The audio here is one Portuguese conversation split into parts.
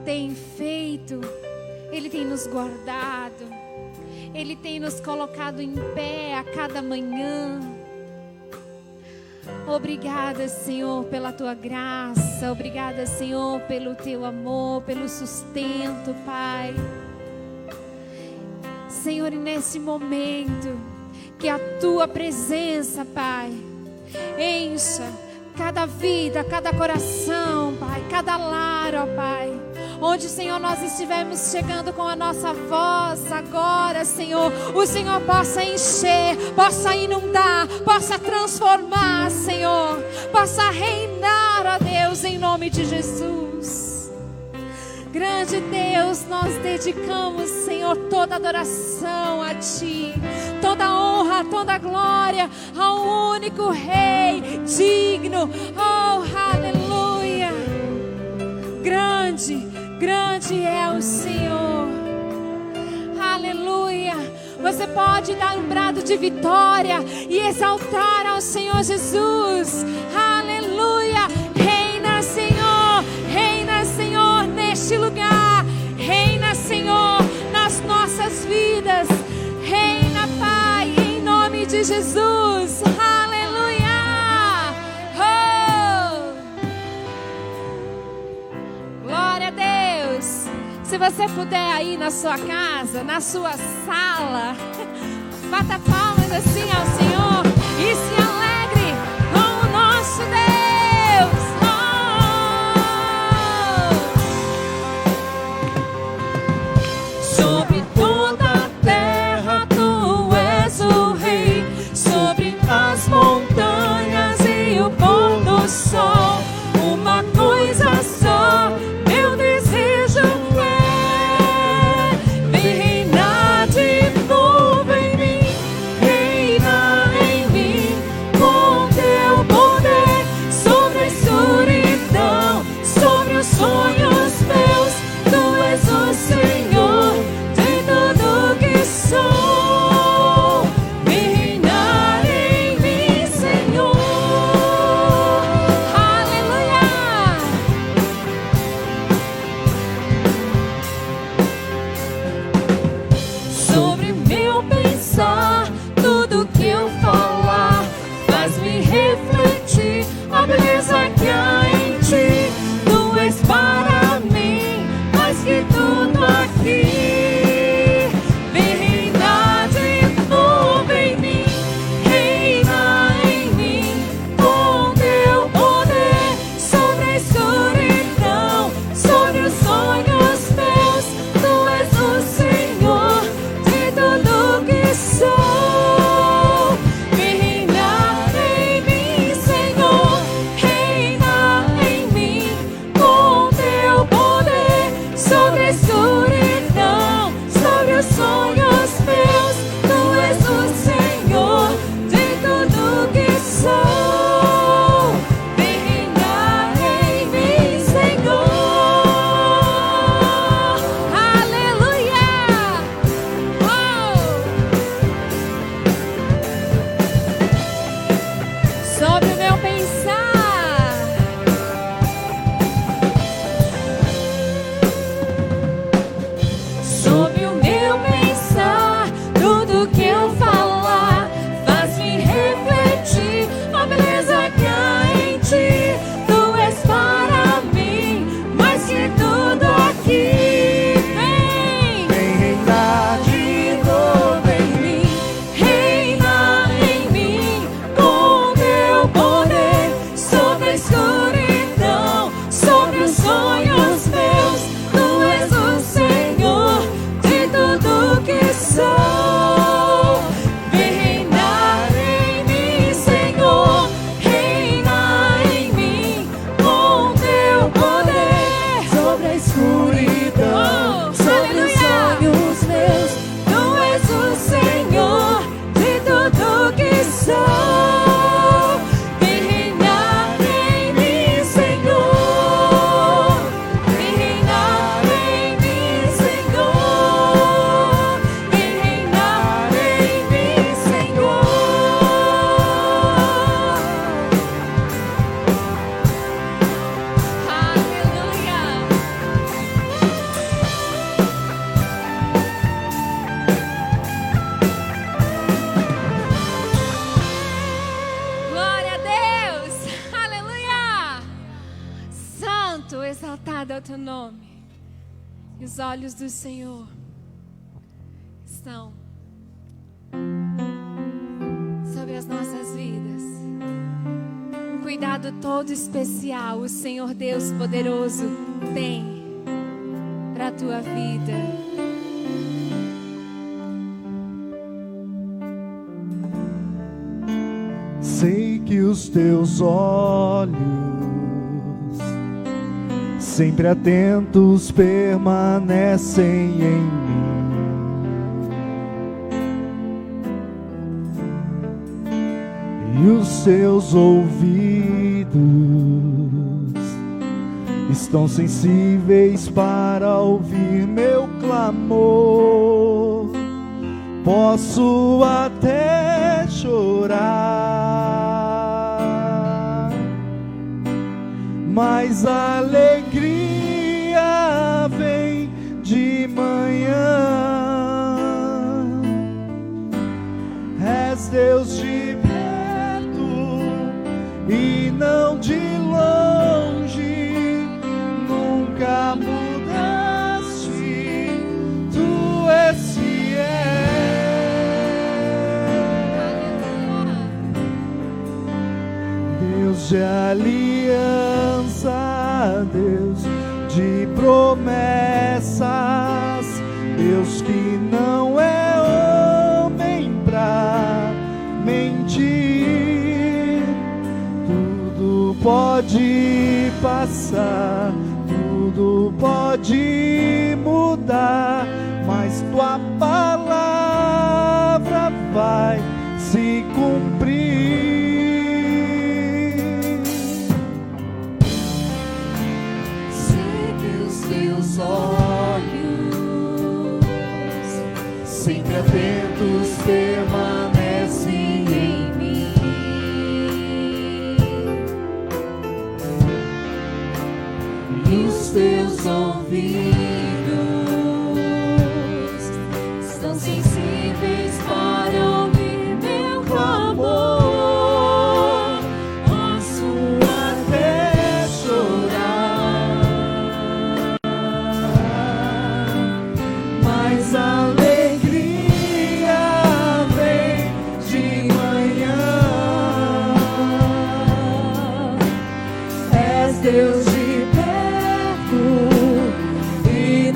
tem feito. Ele tem nos guardado. Ele tem nos colocado em pé a cada manhã. Obrigada, Senhor, pela tua graça. Obrigada, Senhor, pelo teu amor, pelo sustento, Pai. Senhor, e nesse momento, que a tua presença, Pai, encha cada vida, cada coração, Pai, cada lar, ó Pai. Onde, Senhor, nós estivermos chegando com a nossa voz agora, Senhor, o Senhor possa encher, possa inundar, possa transformar, Senhor, possa reinar, ó Deus, em nome de Jesus. Grande Deus, nós dedicamos, Senhor, toda adoração a Ti, toda honra, toda glória ao único Rei digno. Oh, aleluia! Grande, grande é o Senhor. Aleluia! Você pode dar um brado de vitória e exaltar ao Senhor Jesus. Aleluia! Reina, Senhor! Reina, Senhor, neste lugar. Reina, Senhor, nas nossas vidas. Reina, Pai, em nome de Jesus. Aleluia! Oh! Glória a Deus. Se você puder aí na sua casa, na sua sala, bata palmas assim ao Senhor e se alegre com o nosso Deus. Sobre toda a terra tu és o Rei, sobre as montanhas e o pôr do sol. Uma coisa só meu desejo é: vem reinar de novo em mim, reina em mim com teu poder. Sobre a escuridão, sobre os sonhos meus, tu és o Senhor de tudo que sou. Vem reinar em mim, Senhor. Aleluia! Sobre meu pensar, tudo que eu falar faz-me refletir a beleza que há em ti. Tu és para mim mais que tudo aqui. Vem reinar de novo em mim, reina em mim com teu poder. Sobre a escuridão, sobre os sonhos meus, tu és o Senhor de tudo que sou. Vem reinar em mim, Senhor, reina em mim com teu poder. Sobre a escuridão, sobre os sonhos meus, tu és o Senhor de tudo que sou. Vem reinar em mim, Senhor. Aleluia! Oh! Sobre o meu pensar, Sobre o meu pensar, tudo que eu falar faz-me refletir a beleza que há em ti. Tu és para mim mais que tudo aqui. Vem reinar de novo em mim, reina em mim com teu poder. Sobre a escuridão, sobre os sonhos meus, tu és o Senhor de tudo que sou. Vem reinar em mim, Senhor, reina em mim com teu poder. Sobre a escuridão, sobre os sonhos meus, tu és o Senhor de tudo que sou. Vem reinar em mim, Senhor. Vem reinar em mim, Senhor. Vem reinar em mim, Senhor. aleluia! nome. E os olhos do Senhor estão sobre as nossas vidas. Um cuidado todo especial o Senhor Deus poderoso tem para a tua vida. Sei que os teus olhos, sempre atentos, permanecem em mim. E os teus ouvidos estão sensíveis para ouvir meu clamor. Posso até chorar, mas a alegria vem de manhã. És Deus de perto e não de longe, nunca mudaste, tu és fiel. Deus de aliança, Deus de promessas, Deus que não é homem pra mentir. Tudo pode passar, tudo pode mudar, mas tua palavra vai se cumprir. Teus olhos, sempre atentos, permanecem em mim. E os teus ouvidos estão sensíveis para ouvir meu clamor. Posso até chorar, mas a alegria vem de manhã. És Deus de perto e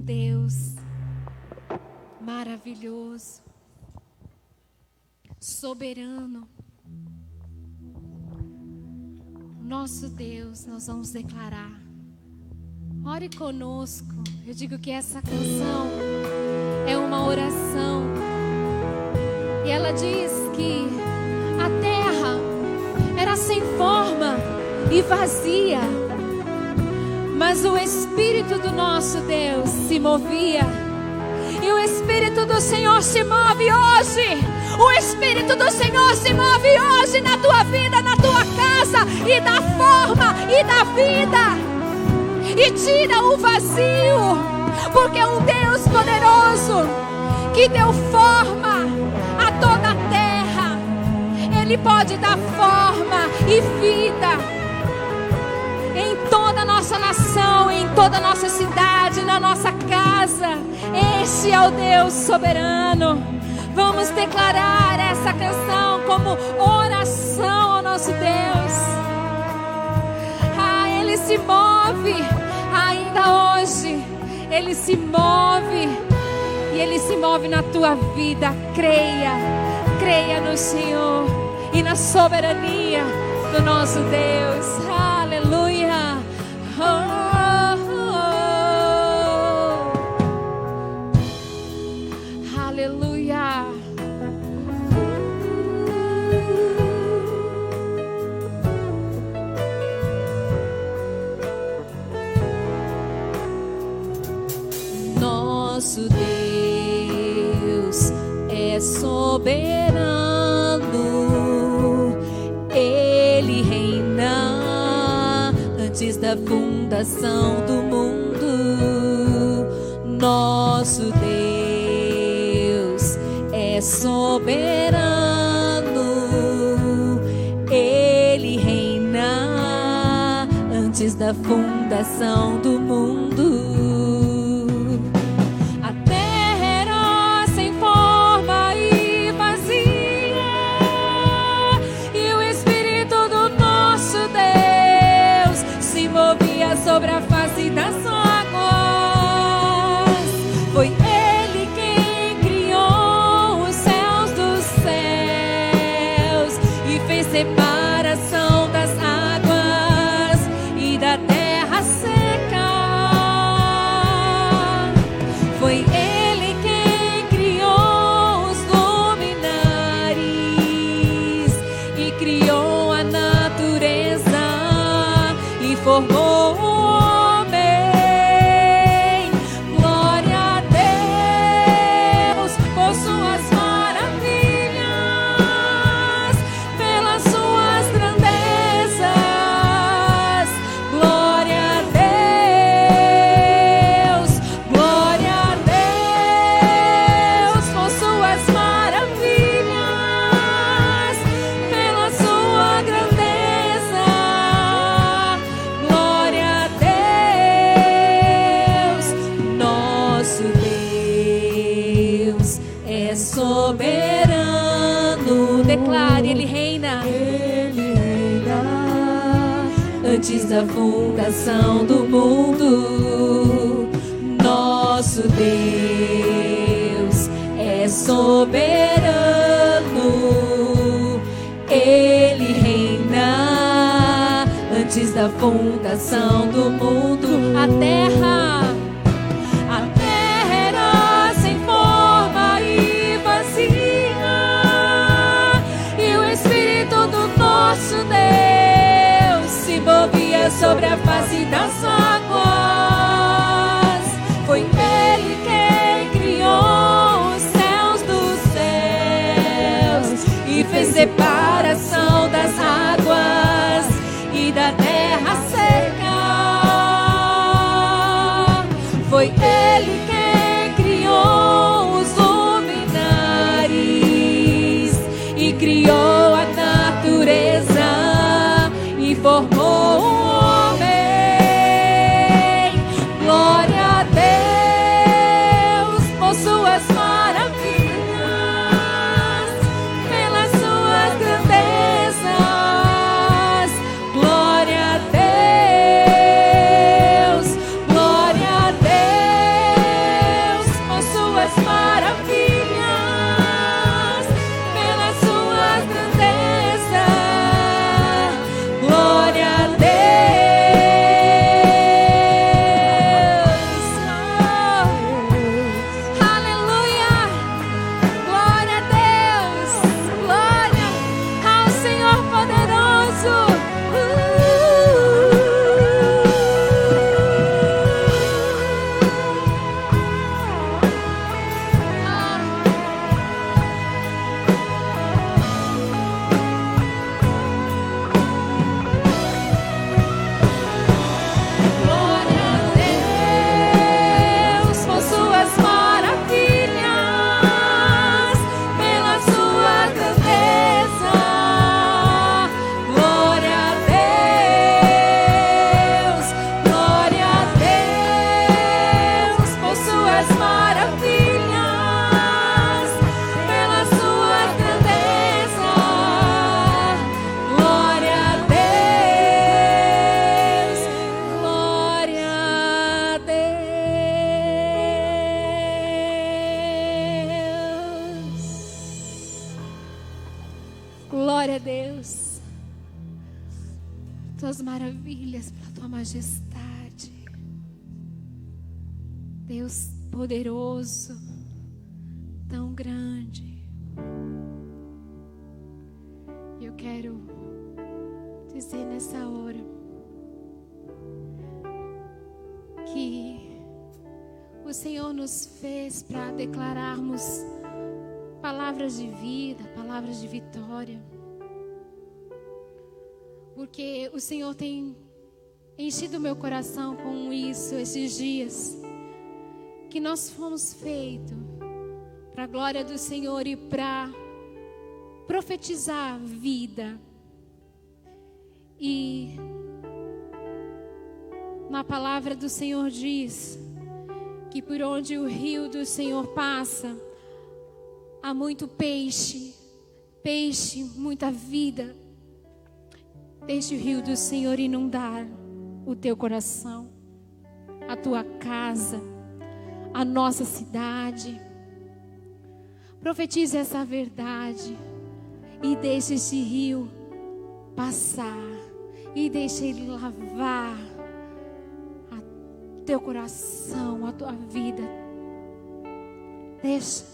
Deus maravilhoso, soberano, nosso Deus, nós vamos declarar. Ore conosco. Eu digo que essa canção é uma oração. E ela diz que a terra era sem forma e vazia, mas o Espírito do nosso Deus se movia. E o Espírito do Senhor se move hoje. O Espírito do Senhor se move hoje na tua vida, na tua casa, e dá forma e dá vida, e tira o vazio, porque é um Deus poderoso que deu forma a toda a terra. Ele pode dar forma e vida em toda a nossa nação, em toda a nossa cidade, na nossa casa. Este é o Deus soberano. Vamos declarar essa canção como oração ao nosso Deus. Ele se move ainda hoje. Ele se move, e Ele se move na tua vida. Creia no Senhor e na soberania do nosso Deus. Aleluia. Aleluia. Nosso Deus é soberano. Ele reina antes da fundação do mundo. Nosso Deus é soberano. Ele reina antes da fundação do mundo. A terra era sem forma e vazia, e o Espírito do nosso Deus se movia sobre a face das águas. Foi Ele quem criou os céus dos céus e fez separação das águas e da terra seca. Foi Ele quem criou os luminares e criou a natureza e formou o homem. Glória a Deus por suas maravilhas, pelas suas grandezas. Glória a Deus por suas maravilhas, pela sua grandeza. Glória a Deus. Nosso Deus é soberano. Declare, Ele reina. Antes da fundação do mundo. Nosso Deus é soberano. Ele reina antes da fundação do mundo. A terra era sem forma e vazia, e o Espírito do nosso Deus se movia sobre a face das águas. Foi Ele quem criou os céus dos céus e fez separação das águas e da terra seca. Foi Ele quem criou os luminares e criou a natureza e formou o homem. Glória a Deus por suas maravilhas, pelas suas grandezas. Glória a Deus Deus, tuas maravilhas, pela tua majestade. Deus poderoso, tão grande. Eu quero dizer nessa hora que o Senhor nos fez para declararmos palavras de vida, palavras de vitória. Porque o Senhor tem enchido meu coração com isso esses dias. Que nós fomos feitos para a glória do Senhor e para profetizar vida. E na palavra do Senhor diz que por onde o rio do Senhor passa, há muito peixe, muita vida. Deixe o rio do Senhor inundar o teu coração, a tua casa, a nossa cidade. Profetize essa verdade e deixe esse rio passar e deixe ele lavar teu coração, a tua vida. Deixa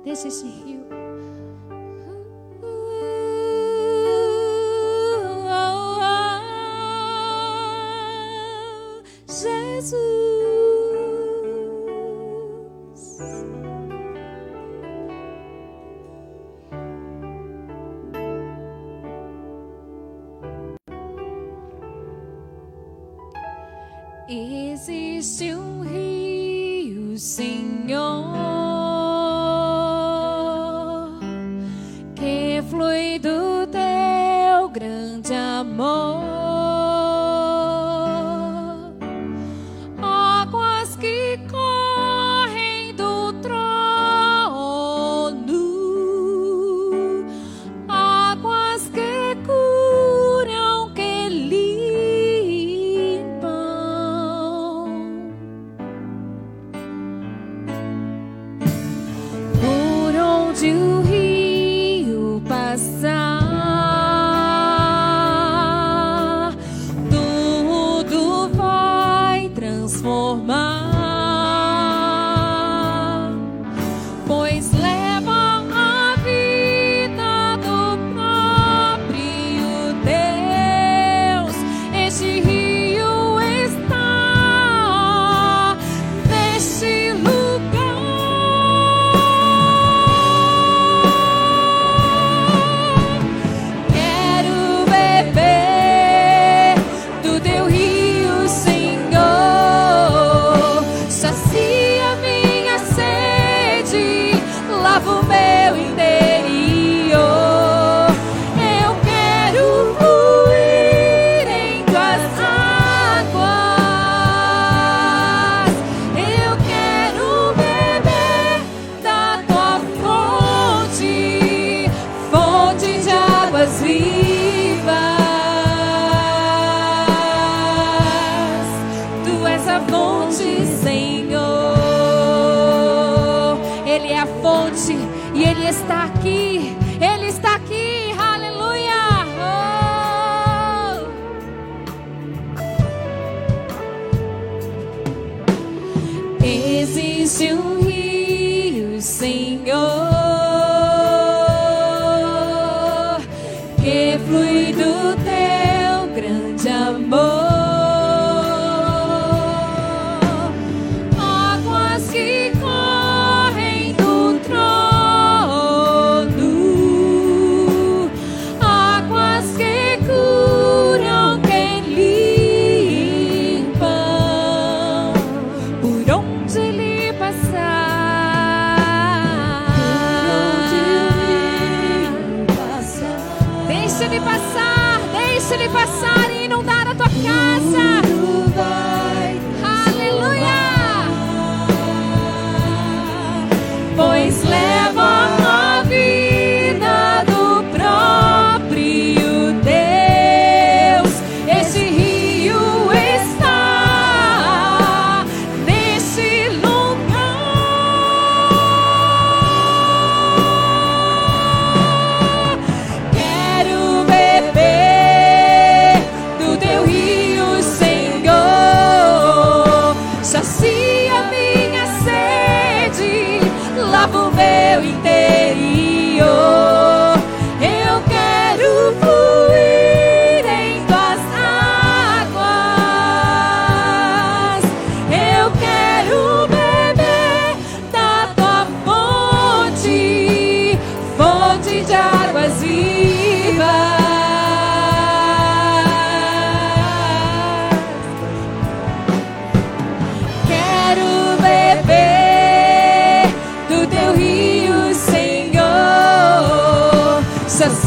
esse rio. Jesus. Existe um rio, Senhor, que flui do teu grande amor, águas que correm do trono, águas que curam, que limpam. Por onde o rio passar, tudo vai transformar, pois leva a vida do próprio Deus. Este rio está neste lugar. Quero beber do teu rio, Senhor. Sacia minha sede, lava o meu interior. Eu quero fluir em tuas águas. Eu quero beber da tua fonte, fonte de águas vivas. Tu és a fonte, Senhor. Ele é a fonte e Ele está aqui. Ele está aqui. Aleluia. Oh. Existe um rio, Senhor, que flui do teu grande amor, águas que correm do trono, águas que curam, que limpam. Por onde ele passar,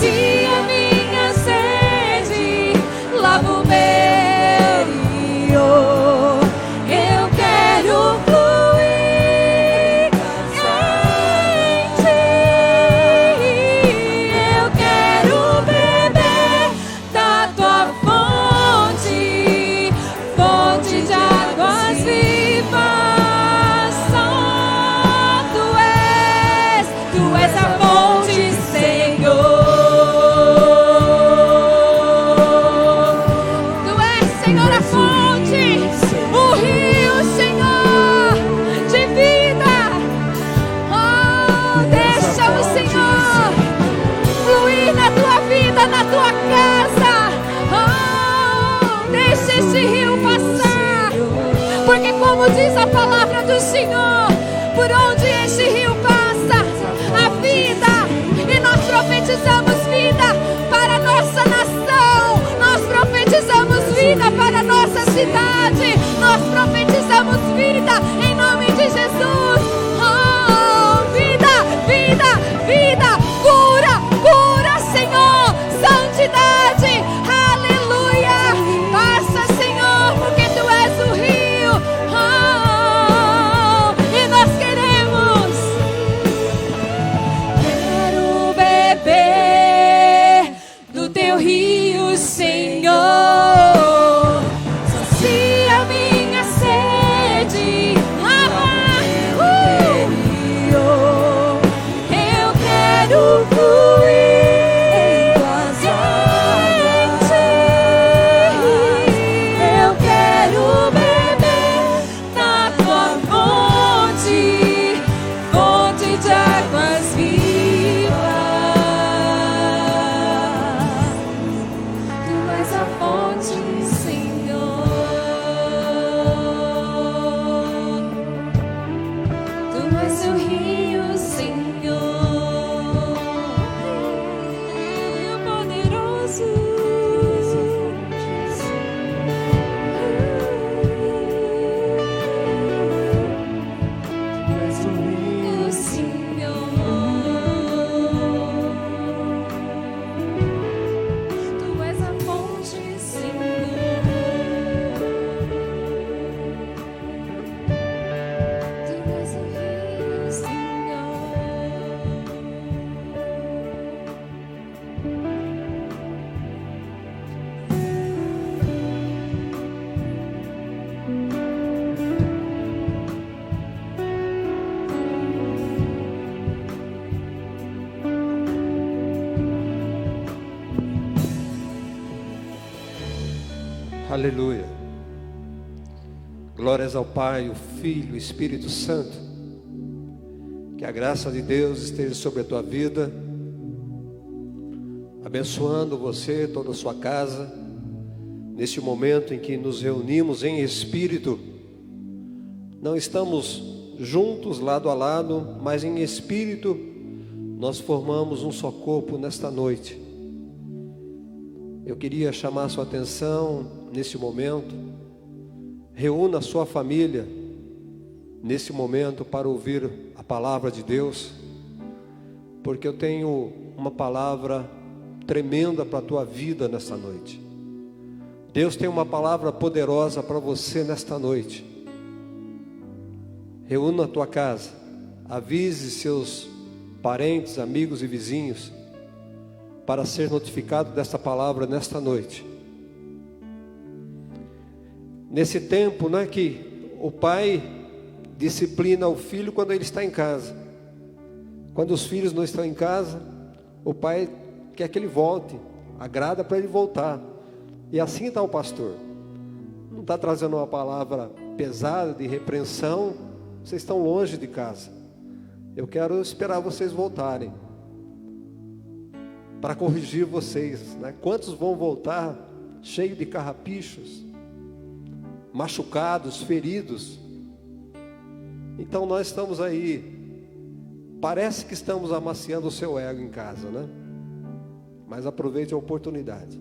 sacia minha sede, lava o meu rio. Eu quero fluir em ti. Eu quero beber da tua fonte, fonte de águas vivas. Só tu és a fonte, Senhor. Tu és, Senhor, a fonte, o rio, Senhor, de vida. Oh, deixa o Senhor fluir na tua vida, na tua casa. Oh, deixa esse rio passar, porque como diz a palavra do Senhor, por onde esse rio passa, a vida, e nós profetizamos vida para a nossa nação, nós profetizamos vida para a nossa cidade, nós profetizamos vida em nome de Jesus. Oh, vida, vida, vida, cura, cura, Senhor, santidade, aleluia. Passa, Senhor, porque tu és o rio. Oh, e nós queremos, quero beber do teu rio, Senhor. Sacia minha sede, lava o rio. Eu quero fluir em ti. Eu quero beber da tua fonte, fonte de águas vivas. Tu és a fonte, Senhor. Tu és o rio, Senhor. Rio poderoso. Rio, Senhor. Tu és a fonte, Senhor. Tu és o rio, Senhor. Aleluia. Glórias ao Pai, o Filho, o Espírito Santo. Que a graça de Deus esteja sobre a tua vida, abençoando você, toda a sua casa, neste momento em que nos reunimos em espírito. Não estamos juntos, lado a lado, mas em espírito nós formamos um só corpo nesta noite. Eu queria chamar a sua atenção nesse momento. Reúna a sua família nesse momento para ouvir a palavra de Deus, porque eu tenho uma palavra tremenda para a tua vida nesta noite. Deus tem uma palavra poderosa para você nesta noite. Reúna a tua casa, avise seus parentes, amigos e vizinhos para ser notificado desta palavra nesta noite. Nesse tempo, não é que o pai disciplina o filho quando ele está em casa. Quando os filhos não estão em casa, o pai quer que ele volte, agrada para ele voltar. E assim está o pastor. Não está trazendo uma palavra pesada de repreensão. Vocês estão longe de casa. Eu quero esperar vocês voltarem para corrigir vocês, né? Quantos vão voltar cheios de carrapichos, machucados, feridos? Então nós estamos aí, parece que estamos amaciando o seu ego em casa, né? Mas aproveite a oportunidade.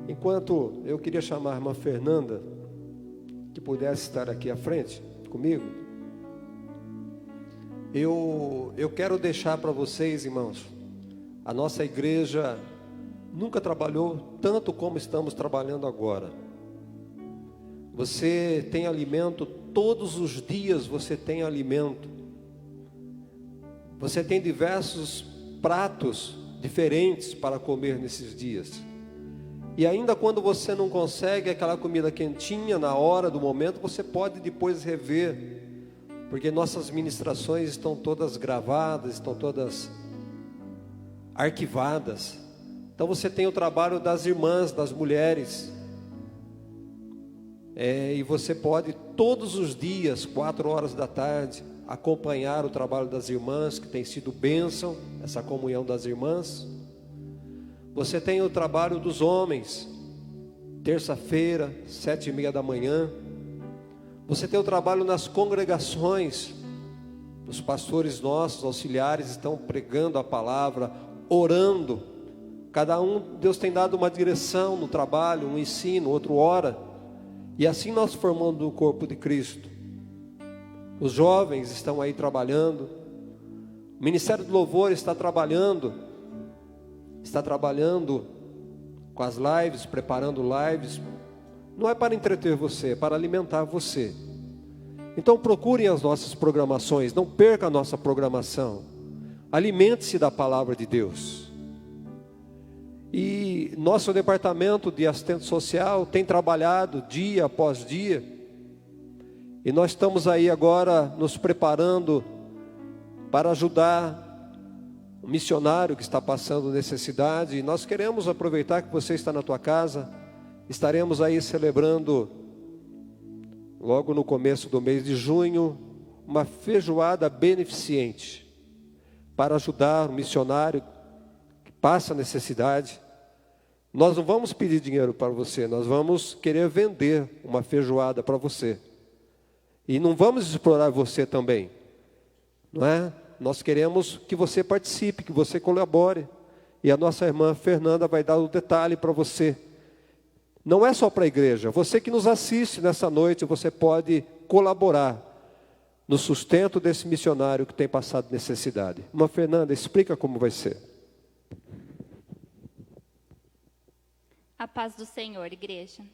Enquanto eu queria chamar a irmã Fernanda, que pudesse estar aqui à frente comigo, eu quero deixar para vocês, irmãos, A nossa igreja nunca trabalhou tanto como estamos trabalhando agora. Você tem alimento, todos os dias você tem alimento. Você tem diversos pratos diferentes para comer nesses dias. E ainda quando você não consegue aquela comida quentinha na hora do momento, você pode depois rever, porque nossas ministrações estão todas gravadas, estão todas arquivadas. Então você tem o trabalho das irmãs, das mulheres, e você pode todos os dias, 4 horas da tarde, acompanhar o trabalho das irmãs, que tem sido bênção, essa comunhão das irmãs. Você tem o trabalho dos homens, terça-feira, 7h30 da manhã. Você tem o trabalho nas congregações, os pastores nossos, auxiliares, estão pregando a palavra, orando. Cada um, Deus tem dado uma direção no trabalho, um ensino, outro ora. E assim nós formando o corpo de Cristo. Os jovens estão aí trabalhando. O Ministério do Louvor está trabalhando com as lives, preparando lives. Não é para entreter você, é para alimentar você. Então procurem as nossas programações, não perca a nossa programação. Alimente-se da palavra de Deus. E nosso departamento de assistente social tem trabalhado dia após dia. E nós estamos aí agora nos preparando para ajudar um missionário que está passando necessidade. E nós queremos aproveitar que você está na tua casa. Estaremos aí celebrando, logo no começo do mês de junho, uma feijoada beneficente para ajudar o missionário que passa necessidade. Nós não vamos pedir dinheiro para você, nós vamos querer vender uma feijoada para você. E não vamos explorar você também, não é? Nós queremos que você participe, que você colabore. E a nossa irmã Fernanda vai dar o detalhe para você. Não é só para a igreja, você que nos assiste nessa noite, você pode colaborar no sustento desse missionário que tem passado necessidade. Irmã Fernanda, explica como vai ser. A paz do Senhor, igreja.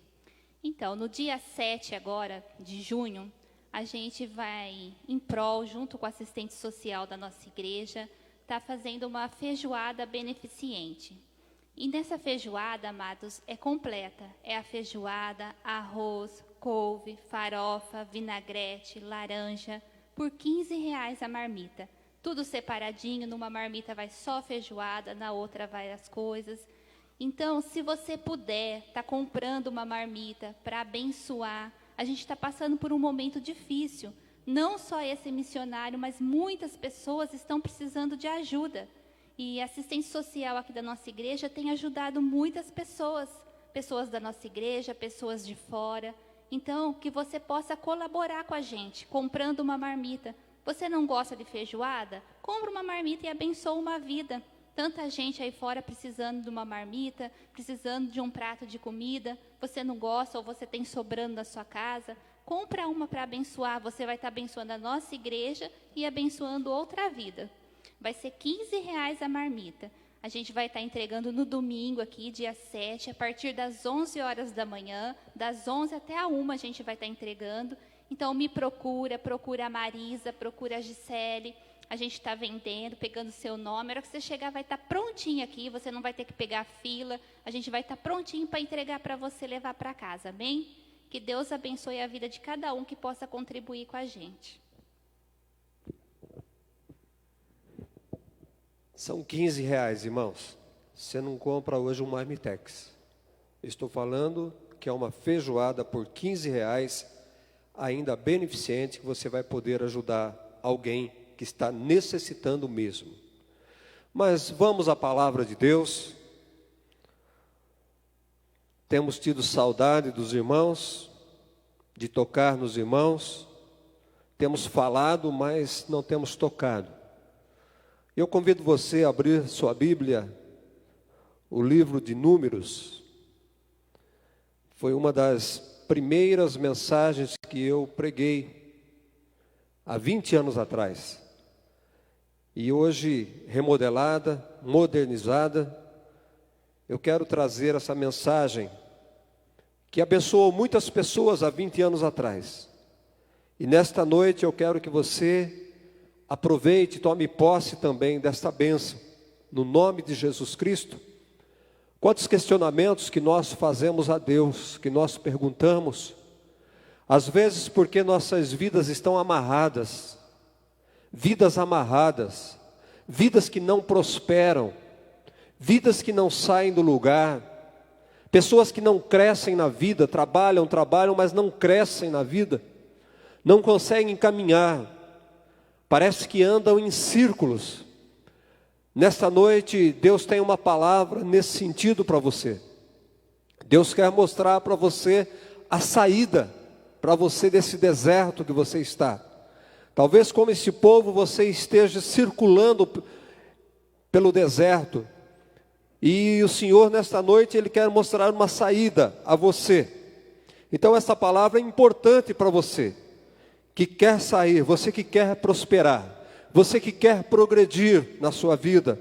Então, no dia 7 agora, de junho, a gente vai, em prol, junto com o assistente social da nossa igreja, tá fazendo uma feijoada beneficente. E nessa feijoada, amados, é completa. É a feijoada, arroz, couve, farofa, vinagrete, laranja, por R$15 a marmita. Tudo separadinho, numa marmita vai só feijoada, na outra vai as coisas. Então, se você puder, tá comprando uma marmita para abençoar. A gente está passando por um momento difícil. Não só esse missionário, mas muitas pessoas estão precisando de ajuda. E a assistente social aqui da nossa igreja tem ajudado muitas pessoas. Pessoas da nossa igreja, pessoas de fora. Então, que você possa colaborar com a gente, comprando uma marmita. Você não gosta de feijoada? Compre uma marmita e abençoa uma vida. Tanta gente aí fora precisando de uma marmita, precisando de um prato de comida. Você não gosta ou você tem sobrando na sua casa? Compra uma para abençoar. Você vai estar abençoando a nossa igreja e abençoando outra vida. Vai ser R$15 a marmita. A gente vai estar entregando no domingo aqui, dia 7, a partir das 11 horas da manhã. Das 11 até a 1 a gente vai estar entregando. Então me procura a Marisa, procura a Gisele. A gente está vendendo, pegando seu nome. A hora que você chegar vai estar prontinho aqui, você não vai ter que pegar fila. A gente vai estar prontinho para entregar para você levar para casa, amém? Que Deus abençoe a vida de cada um que possa contribuir com a gente. São R$15, irmãos. Você não compra hoje um marmitex. Estou falando que é uma feijoada por R$15, ainda beneficente, que você vai poder ajudar alguém que está necessitando mesmo. Mas vamos à palavra de Deus. Temos tido saudade dos irmãos, de tocar nos irmãos. Temos falado, mas não temos tocado. Eu convido você a abrir sua Bíblia, o livro de Números. Foi uma das primeiras mensagens que eu preguei há 20 anos atrás. E hoje, remodelada, modernizada, eu quero trazer essa mensagem que abençoou muitas pessoas há 20 anos atrás. E nesta noite eu quero que você aproveite e tome posse também desta bênção, no nome de Jesus Cristo. Quantos questionamentos que nós fazemos a Deus, que nós perguntamos, às vezes porque nossas vidas estão amarradas, vidas amarradas, vidas que não prosperam, vidas que não saem do lugar, pessoas que não crescem na vida, trabalham, mas não crescem na vida, não conseguem caminhar, parece que andam em círculos. Nesta noite, Deus tem uma palavra nesse sentido para você. Deus quer mostrar para você a saída, para você desse deserto que você está. Talvez como esse povo você esteja circulando pelo deserto. E o Senhor nesta noite, Ele quer mostrar uma saída a você. Então essa palavra é importante para você, que quer sair, você que quer prosperar, você que quer progredir na sua vida.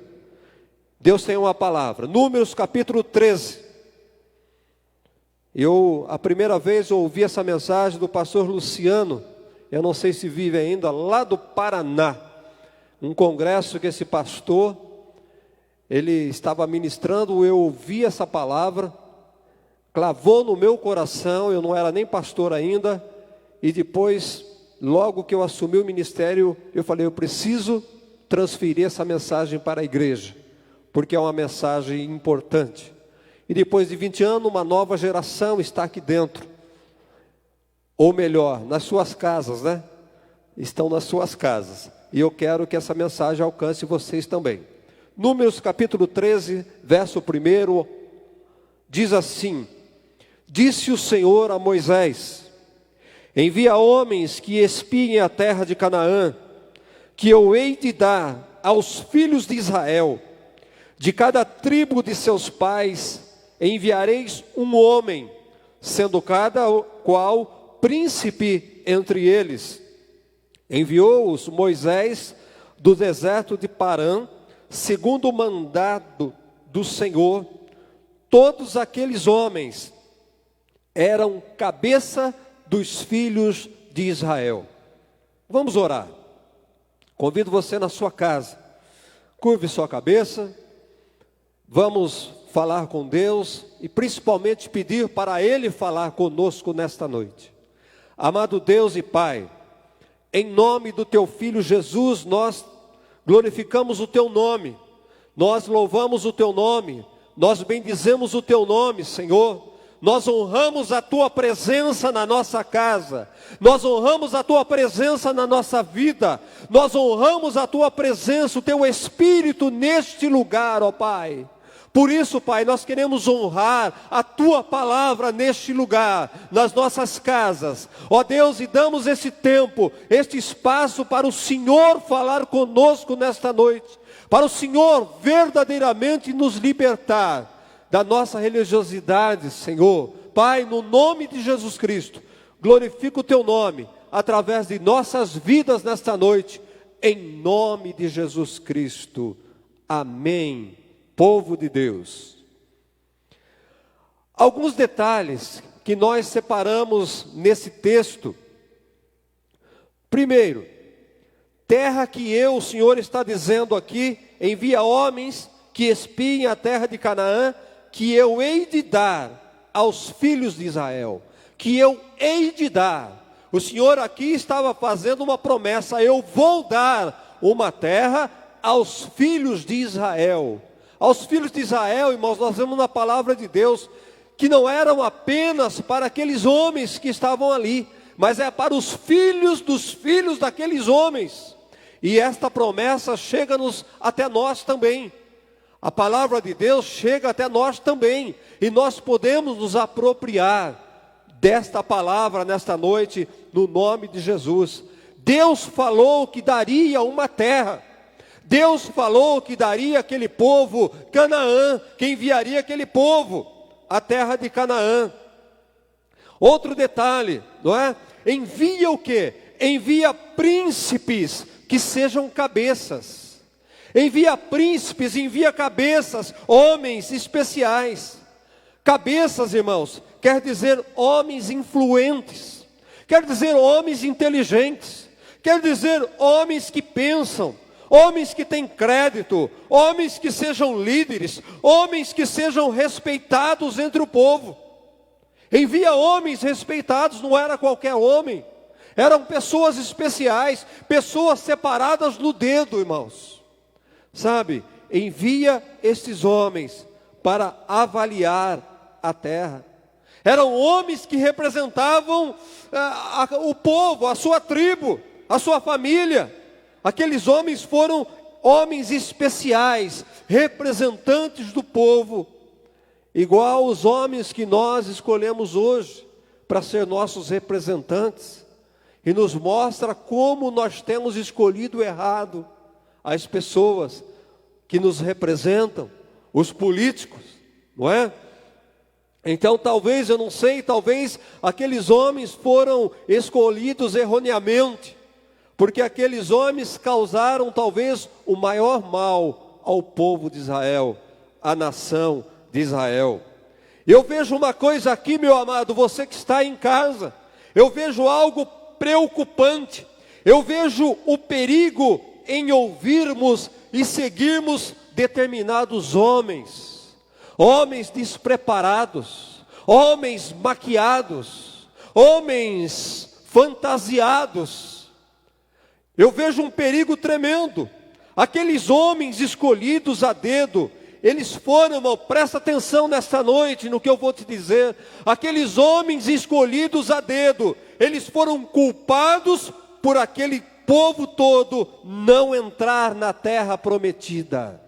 Deus tem uma palavra, Números capítulo 13. A primeira vez eu ouvi essa mensagem do pastor Luciano, eu não sei se vive ainda, lá do Paraná. Um congresso que esse pastor, ele estava ministrando, eu ouvi essa palavra, clavou no meu coração, eu não era nem pastor ainda, e depois, logo que eu assumi o ministério, eu falei, eu preciso transferir essa mensagem para a igreja, porque é uma mensagem importante. E depois de 20 anos, uma nova geração está aqui dentro, ou melhor, nas suas casas, né? Estão nas suas casas, e eu quero que essa mensagem alcance vocês também. Números capítulo 13, verso 1, diz assim: Disse o Senhor a Moisés: Envia homens que espiem a terra de Canaã, que eu hei de dar aos filhos de Israel. De cada tribo de seus pais enviareis um homem, sendo cada qual príncipe entre eles. Enviou-os Moisés do deserto de Parã, segundo o mandado do Senhor. Todos aqueles homens eram cabeça dos filhos de Israel. Vamos orar. Convido você na sua casa, curve sua cabeça, vamos falar com Deus e principalmente pedir para Ele falar conosco nesta noite. Amado Deus e Pai, em nome do Teu Filho Jesus, nós glorificamos o Teu nome, nós louvamos o Teu nome, nós bendizemos o Teu nome, Senhor. Nós honramos a Tua presença na nossa casa, nós honramos a Tua presença na nossa vida, nós honramos a Tua presença, o Teu Espírito neste lugar, ó Pai. Por isso, Pai, nós queremos honrar a Tua palavra neste lugar, nas nossas casas, ó Deus, e damos esse tempo, este espaço para o Senhor falar conosco nesta noite, para o Senhor verdadeiramente nos libertar da nossa religiosidade, Senhor. Pai, no nome de Jesus Cristo, glorifica o Teu nome, através de nossas vidas nesta noite, em nome de Jesus Cristo. Amém. Povo de Deus. Alguns detalhes que nós separamos nesse texto. Primeiro, terra que o Senhor está dizendo aqui, envia homens que espiem a terra de Canaã, que eu hei de dar aos filhos de Israel, que eu hei de dar. O Senhor aqui estava fazendo uma promessa, eu vou dar uma terra aos filhos de Israel. Aos filhos de Israel, irmãos, nós vemos na palavra de Deus, que não eram apenas para aqueles homens que estavam ali, mas é para os filhos dos filhos daqueles homens. E esta promessa chega-nos até nós também. A palavra de Deus chega até nós também, e nós podemos nos apropriar desta palavra nesta noite, no nome de Jesus. Deus falou que daria uma terra, Deus falou que daria aquele povo, Canaã, que enviaria aquele povo, a terra de Canaã. Outro detalhe, não é? Envia o quê? Envia príncipes que sejam cabeças. envia príncipes, envia cabeças, homens especiais. Cabeças, irmãos, quer dizer homens influentes, quer dizer homens inteligentes, quer dizer homens que pensam, homens que têm crédito, homens que sejam líderes, homens que sejam respeitados entre o povo. Envia homens respeitados, não era qualquer homem, eram pessoas especiais, pessoas separadas no dedo, irmãos. Sabe, envia esses homens para avaliar a terra. Eram homens que representavam o povo, a sua tribo, a sua família. Aqueles homens foram homens especiais, representantes do povo, igual os homens que nós escolhemos hoje para ser nossos representantes. E nos mostra como nós temos escolhido errado as pessoas que nos representam, os políticos, não é? Então talvez, eu não sei, talvez aqueles homens foram escolhidos erroneamente, porque aqueles homens causaram talvez o maior mal ao povo de Israel, à nação de Israel. Eu vejo uma coisa aqui, meu amado, você que está em casa, eu vejo algo preocupante, eu vejo o perigo em ouvirmos e seguirmos determinados homens, homens despreparados, homens maquiados, homens fantasiados. Eu vejo um perigo tremendo. Aqueles homens escolhidos a dedo, eles foram, irmão, presta atenção nesta noite no que eu vou te dizer. Aqueles homens escolhidos a dedo, eles foram culpados por aquele povo todo não entrar na terra prometida.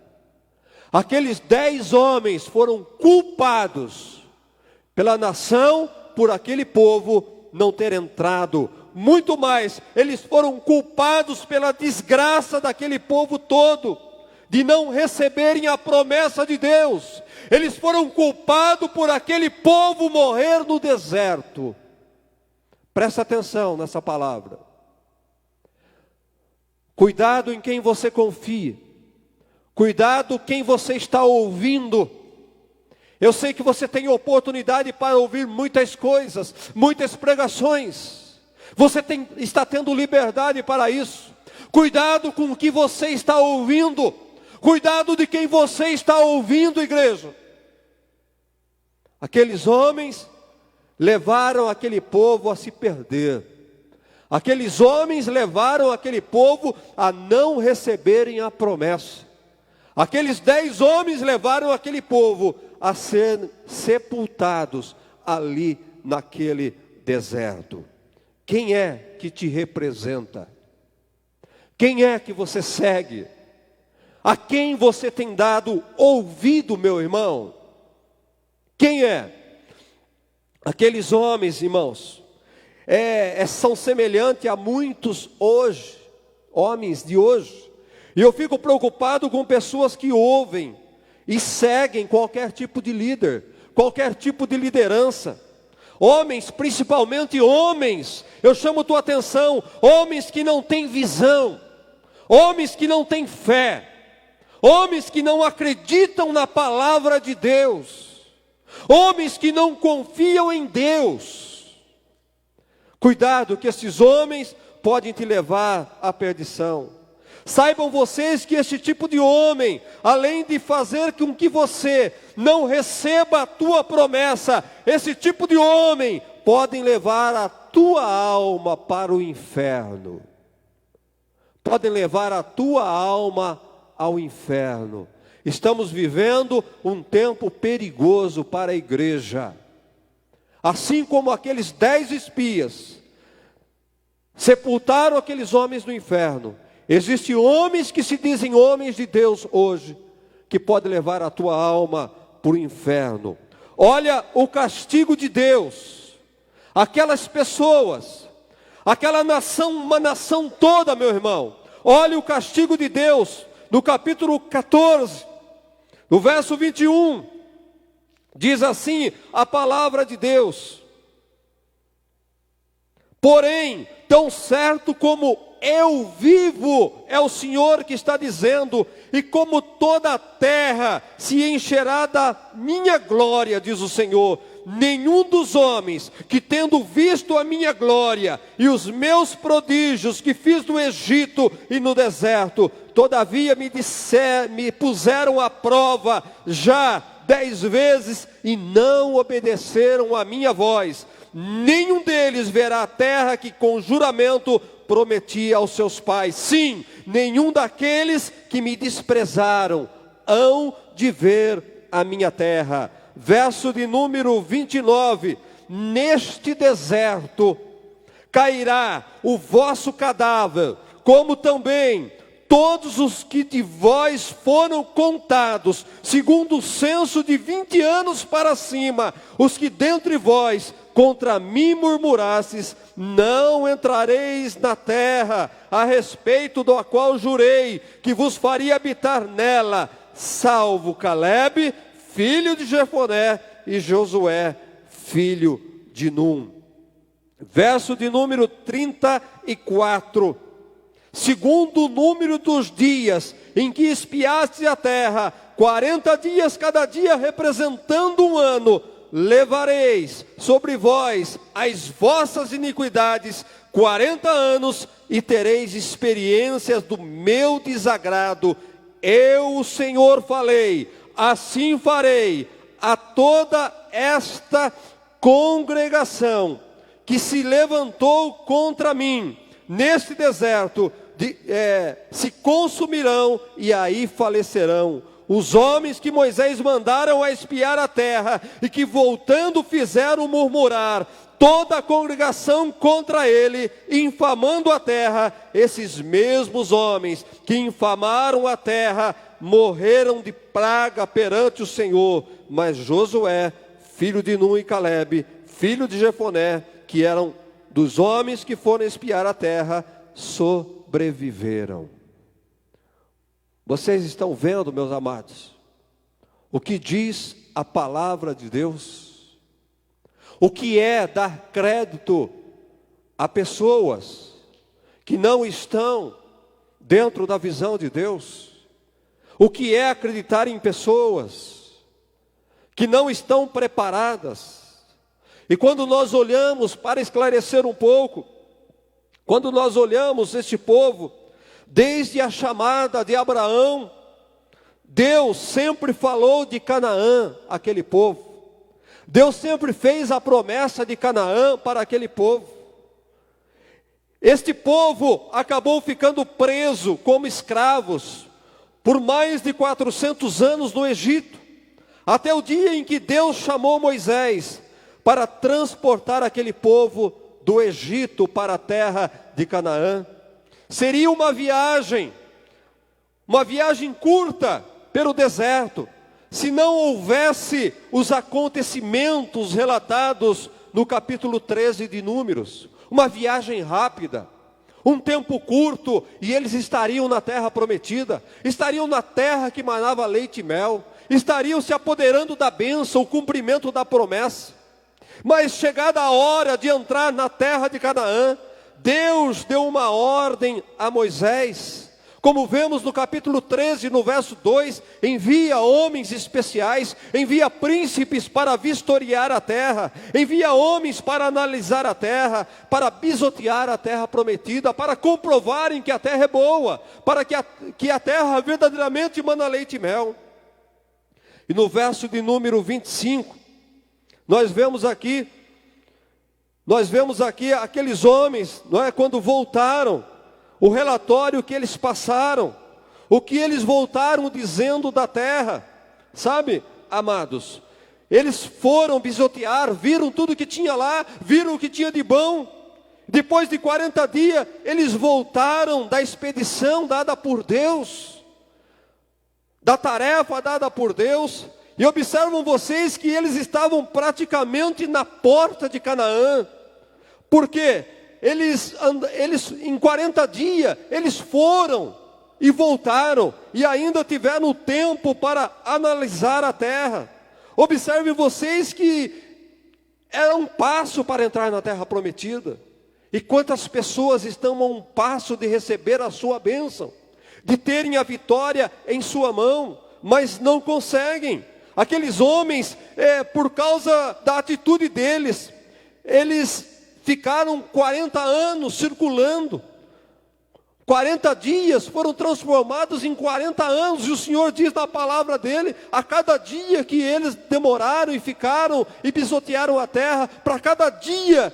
Aqueles 10 homens foram culpados pela nação, por aquele povo não ter entrado. Muito mais, eles foram culpados pela desgraça daquele povo todo, de não receberem a promessa de Deus. Eles foram culpados por aquele povo morrer no deserto. Presta atenção nessa palavra. Cuidado em quem você confia. Cuidado quem você está ouvindo. Eu sei que você tem oportunidade para ouvir muitas coisas, muitas pregações. Você está tendo liberdade para isso. Cuidado com o que você está ouvindo. Cuidado de quem você está ouvindo, igreja. Aqueles homens levaram aquele povo a se perder. Aqueles homens levaram aquele povo a não receberem a promessa. Aqueles 10 homens levaram aquele povo a ser sepultados ali naquele deserto. Quem é que te representa? Quem é que você segue? A quem você tem dado ouvido, meu irmão? Quem é? Aqueles homens, irmãos, são semelhantes a muitos hoje, homens de hoje. E eu fico preocupado com pessoas que ouvem e seguem qualquer tipo de líder, qualquer tipo de liderança. Homens, principalmente homens, eu chamo tua atenção, homens que não têm visão, homens que não têm fé, homens que não acreditam na palavra de Deus, homens que não confiam em Deus. Cuidado que esses homens podem te levar à perdição. Saibam vocês que este tipo de homem, além de fazer com que você não receba a tua promessa, esse tipo de homem podem levar a tua alma para o inferno. Podem levar a tua alma ao inferno. Estamos vivendo um tempo perigoso para a igreja. Assim como aqueles 10 espias sepultaram aqueles homens no inferno, existem homens que se dizem homens de Deus hoje, que podem levar a tua alma para o inferno. Olha o castigo de Deus. Aquelas pessoas, aquela nação, uma nação toda, meu irmão. Olha o castigo de Deus, no capítulo 14, no verso 21. Diz assim a palavra de Deus: porém, tão certo como eu vivo, é o Senhor que está dizendo, e como toda a terra se encherá da minha glória, diz o Senhor, nenhum dos homens que tendo visto a minha glória e os meus prodígios que fiz no Egito e no deserto, todavia me puseram à prova já 10 vezes e não obedeceram à minha voz, nenhum deles verá a terra que com juramento prometi aos seus pais. Sim, nenhum daqueles que me desprezaram hão de ver a minha terra. Verso de número 29. Neste deserto cairá o vosso cadáver, como também todos os que de vós foram contados, segundo o censo de 20 anos para cima, os que dentre vós contra mim murmurastes, não entrareis na terra, a respeito da qual jurei, que vos faria habitar nela, salvo Calebe, filho de Jefoné, e Josué, filho de Num. Verso de número 34. Segundo o número dos dias em que espiaste a terra, 40 dias cada dia representando um ano, levareis sobre vós as vossas iniquidades 40 anos e tereis experiências do meu desagrado. Eu, o Senhor, falei, assim farei a toda esta congregação que se levantou contra mim neste deserto, se consumirão e aí falecerão. Os homens que Moisés mandaram a espiar a terra, e que voltando fizeram murmurar toda a congregação contra ele, infamando a terra, esses mesmos homens que infamaram a terra, morreram de praga perante o Senhor. Mas Josué, filho de Num, e Calebe, filho de Jefoné, que eram dos homens que foram espiar a terra, sobreviveram. Vocês estão vendo, meus amados, o que diz a palavra de Deus? O que é dar crédito a pessoas que não estão dentro da visão de Deus? O que é acreditar em pessoas que não estão preparadas? E quando nós olhamos, para esclarecer um pouco, quando nós olhamos este povo, desde a chamada de Abraão, Deus sempre falou de Canaã, aquele povo. Deus sempre fez a promessa de Canaã para aquele povo. Este povo acabou ficando preso como escravos por mais de 400 anos no Egito, até o dia em que Deus chamou Moisés para transportar aquele povo do Egito para a terra de Canaã. Seria uma viagem curta pelo deserto, se não houvesse os acontecimentos relatados no capítulo 13 de Números. Uma viagem rápida, um tempo curto, e eles estariam na terra prometida, estariam na terra que manava leite e mel, estariam se apoderando da bênção, o cumprimento da promessa. Mas chegada a hora de entrar na terra de Canaã, Deus deu uma ordem a Moisés, como vemos no capítulo 13, no verso 2, envia homens especiais, envia príncipes para vistoriar a terra, envia homens para analisar a terra, para pisotear a terra prometida, para comprovarem que a terra é boa, para que a terra verdadeiramente mana leite e mel. E no verso de número 25, nós vemos aqui aqueles homens, não é, quando voltaram, o relatório que eles passaram, o que eles voltaram dizendo da terra. Sabe, amados, eles foram pisotear, viram tudo que tinha lá, viram o que tinha de bom. Depois de 40 dias, eles voltaram da expedição dada por Deus, da tarefa dada por Deus. E observam vocês que eles estavam praticamente na porta de Canaã. Porque eles em 40 dias, eles foram e voltaram, e ainda tiveram tempo para analisar a terra. Observem vocês que era um passo para entrar na terra prometida. E quantas pessoas estão a um passo de receber a sua bênção, de terem a vitória em sua mão, mas não conseguem. Aqueles homens, por causa da atitude deles, eles ficaram 40 anos circulando. 40 dias foram transformados em 40 anos, e o Senhor diz na palavra dele, a cada dia que eles demoraram e ficaram e pisotearam a terra, para cada dia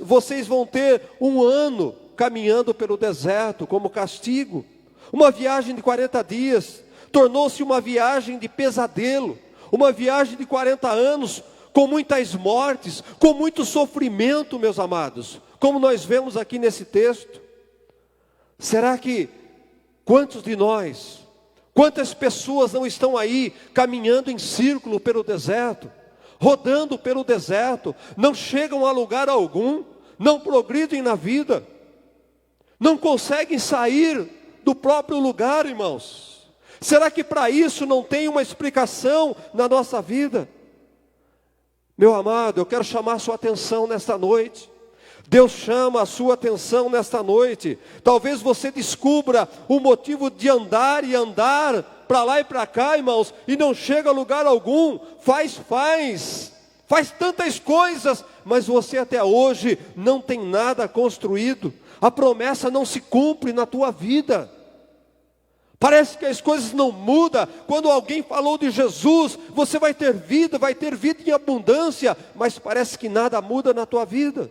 vocês vão ter um ano caminhando pelo deserto como castigo. Uma viagem de 40 dias tornou-se uma viagem de pesadelo, uma viagem de 40 anos, com muitas mortes, com muito sofrimento, meus amados, como nós vemos aqui nesse texto. Será que quantos de nós, quantas pessoas não estão aí caminhando em círculo pelo deserto, rodando pelo deserto, não chegam a lugar algum, não progridem na vida, não conseguem sair do próprio lugar, irmãos? Será que para isso não tem uma explicação na nossa vida? Meu amado, eu quero chamar a sua atenção nesta noite. Deus chama a sua atenção nesta noite. Talvez você descubra o motivo de andar e andar para lá e para cá, irmãos, e não chega a lugar algum. Faz tantas coisas, mas você até hoje não tem nada construído. A promessa não se cumpre na tua vida. Parece que as coisas não mudam. Quando alguém falou de Jesus, você vai ter vida em abundância, mas parece que nada muda na tua vida.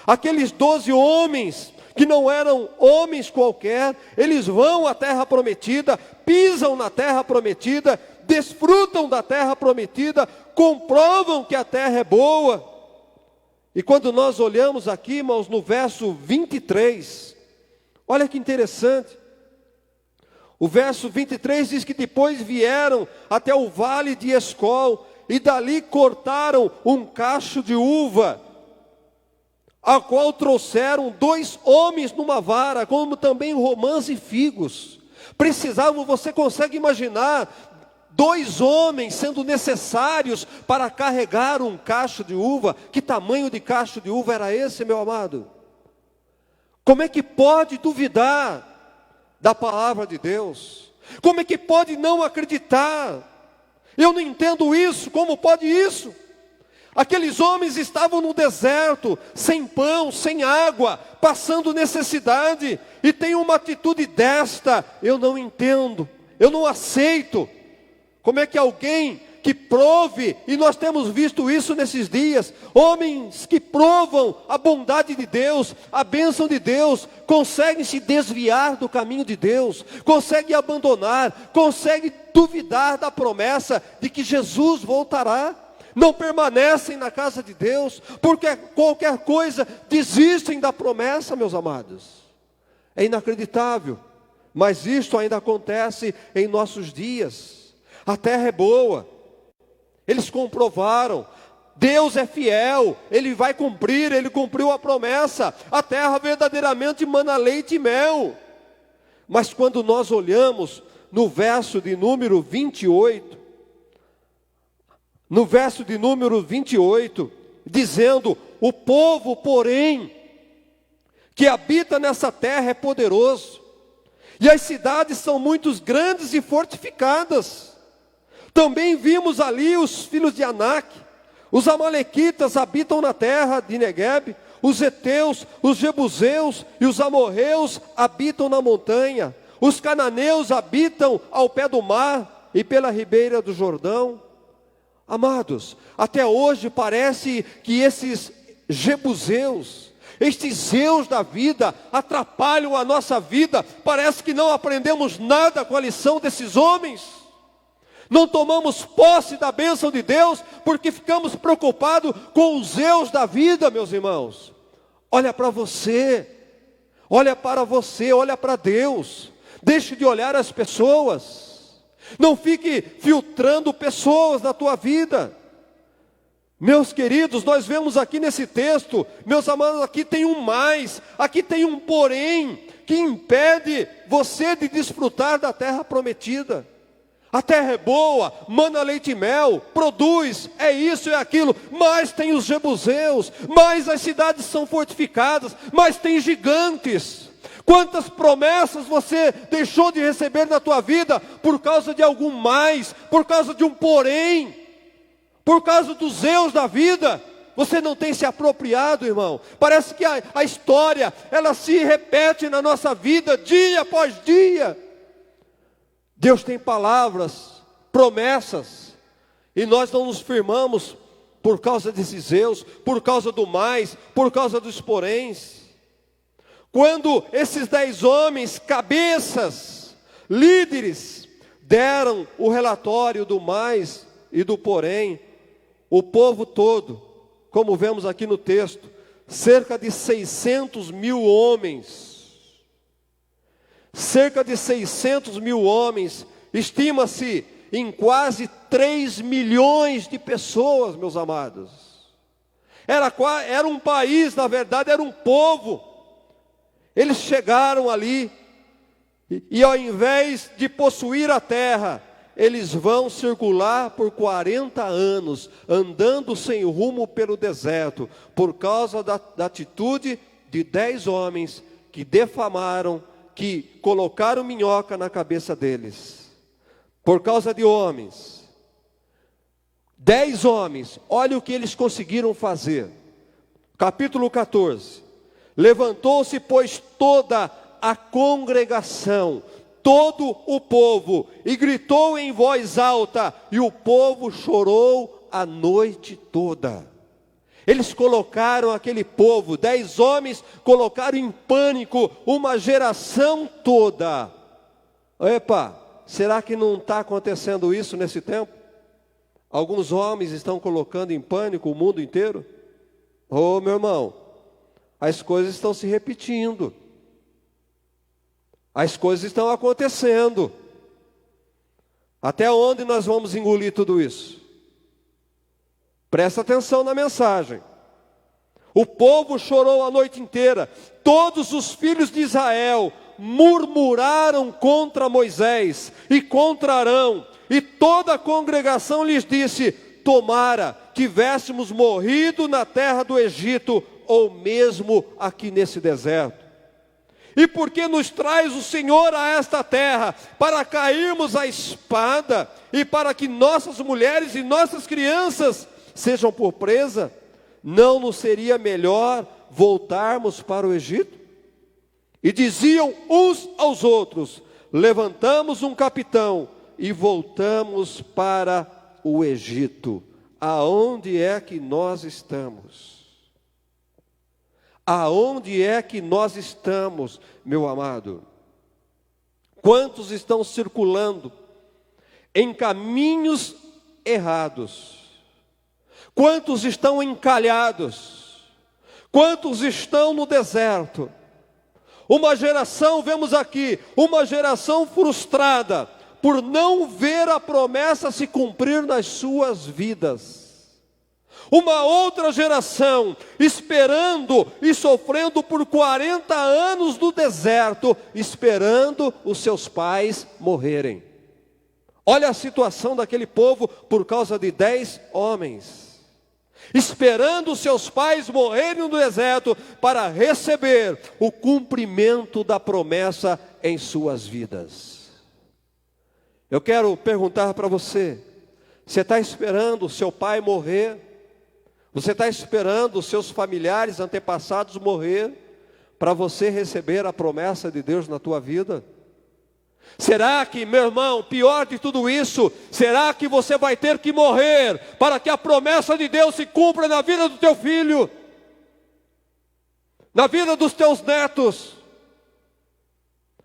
Aqueles 12 homens, que não eram homens qualquer, eles vão à terra prometida, pisam na terra prometida, desfrutam da terra prometida, comprovam que a terra é boa. E quando nós olhamos aqui, irmãos, no verso 23, olha que interessante. O verso 23 diz que depois vieram até o vale de Escol, e dali cortaram um cacho de uva, a qual trouxeram 2 homens numa vara, como também romãs e figos. Você consegue imaginar 2 homens sendo necessários para carregar um cacho de uva? Que tamanho de cacho de uva era esse, meu amado? Como é que pode duvidar da palavra de Deus? Como é que pode não acreditar? Eu não entendo isso, como pode isso? Aqueles homens estavam no deserto, sem pão, sem água, passando necessidade, e tem uma atitude desta. Eu não entendo, eu não aceito. Como é que alguém que prove, e nós temos visto isso nesses dias, homens que provam a bondade de Deus, a bênção de Deus, conseguem se desviar do caminho de Deus, conseguem abandonar, conseguem duvidar da promessa de que Jesus voltará. Não permanecem na casa de Deus, porque qualquer coisa desistem da promessa, meus amados. É inacreditável, mas isto ainda acontece em nossos dias. A terra é boa, eles comprovaram, Deus é fiel, Ele vai cumprir, Ele cumpriu a promessa. A terra verdadeiramente mana leite e mel. Mas quando nós olhamos no verso de número 28, dizendo: o povo, porém, que habita nessa terra é poderoso, e as cidades são muito grandes e fortificadas. Também vimos ali os filhos de Anak, os amalequitas habitam na terra de Negueb, os heteus, os jebuseus e os amorreus habitam na montanha, os cananeus habitam ao pé do mar e pela ribeira do Jordão. Amados, até hoje parece que esses jebuseus, estes zeus da vida, atrapalham a nossa vida. Parece que não aprendemos nada com a lição desses homens. Não tomamos posse da bênção de Deus, porque ficamos preocupados com os zeus da vida, meus irmãos. Olha para você, olha para Deus. Deixe de olhar as pessoas. Não fique filtrando pessoas na tua vida. Meus queridos, nós vemos aqui nesse texto, meus amados, aqui tem um mais, aqui tem um porém, que impede você de desfrutar da terra prometida. A terra é boa, mana leite e mel, produz, é isso e aquilo, mas tem os jebuseus, mas as cidades são fortificadas, mas tem gigantes. Quantas promessas você deixou de receber na tua vida por causa de algum mais, por causa de um porém, por causa dos eus da vida? Você não tem se apropriado, irmão. Parece que a história, ela se repete na nossa vida, dia após dia. Deus tem palavras, promessas, e nós não nos firmamos por causa desses eus, por causa do mais, por causa dos poréns. Quando esses 10 homens, cabeças, líderes, deram o relatório do mais e do porém, o povo todo, como vemos aqui no texto, cerca de 600 mil homens, estima-se em quase 3 milhões de pessoas, meus amados. Era um país, na verdade, era um povo. Eles chegaram ali, e ao invés de possuir a terra, eles vão circular por 40 anos, andando sem rumo pelo deserto, por causa da atitude de 10 homens que defamaram, que colocaram minhoca na cabeça deles. Por causa de homens, 10 homens, olha o que eles conseguiram fazer. Capítulo 14. Levantou-se, pois, toda a congregação, todo o povo, e gritou em voz alta, e o povo chorou a noite toda. Eles colocaram aquele povo, 10 homens, colocaram em pânico uma geração toda. Epa, será que não está acontecendo isso nesse tempo? Alguns homens estão colocando em pânico o mundo inteiro? Oh, meu irmão, as coisas estão se repetindo. As coisas estão acontecendo. Até onde nós vamos engolir tudo isso? Presta atenção na mensagem. O povo chorou a noite inteira. Todos os filhos de Israel murmuraram contra Moisés e contra Arão. E toda a congregação lhes disse: tomara tivéssemos morrido na terra do Egito, ou mesmo aqui nesse deserto. E por que nos traz o Senhor a esta terra? Para cairmos à espada, e para que nossas mulheres e nossas crianças sejam por presa? Não nos seria melhor voltarmos para o Egito? E diziam uns aos outros: levantamos um capitão e voltamos para o Egito. Aonde é que nós estamos? Aonde é que nós estamos, meu amado? Quantos estão circulando em caminhos errados? Quantos estão encalhados? Quantos estão no deserto? Uma geração, vemos aqui, uma geração frustrada por não ver a promessa se cumprir nas suas vidas. Uma outra geração esperando e sofrendo por 40 anos no deserto, esperando os seus pais morrerem. Olha a situação daquele povo por causa de 10 homens. Esperando seus pais morrerem no deserto para receber o cumprimento da promessa em suas vidas. Eu quero perguntar para você: você está esperando o seu pai morrer? Você está esperando os seus familiares antepassados morrer para você receber a promessa de Deus na tua vida? Será que, meu irmão, pior de tudo isso, será que você vai ter que morrer para que a promessa de Deus se cumpra na vida do teu filho, na vida dos teus netos?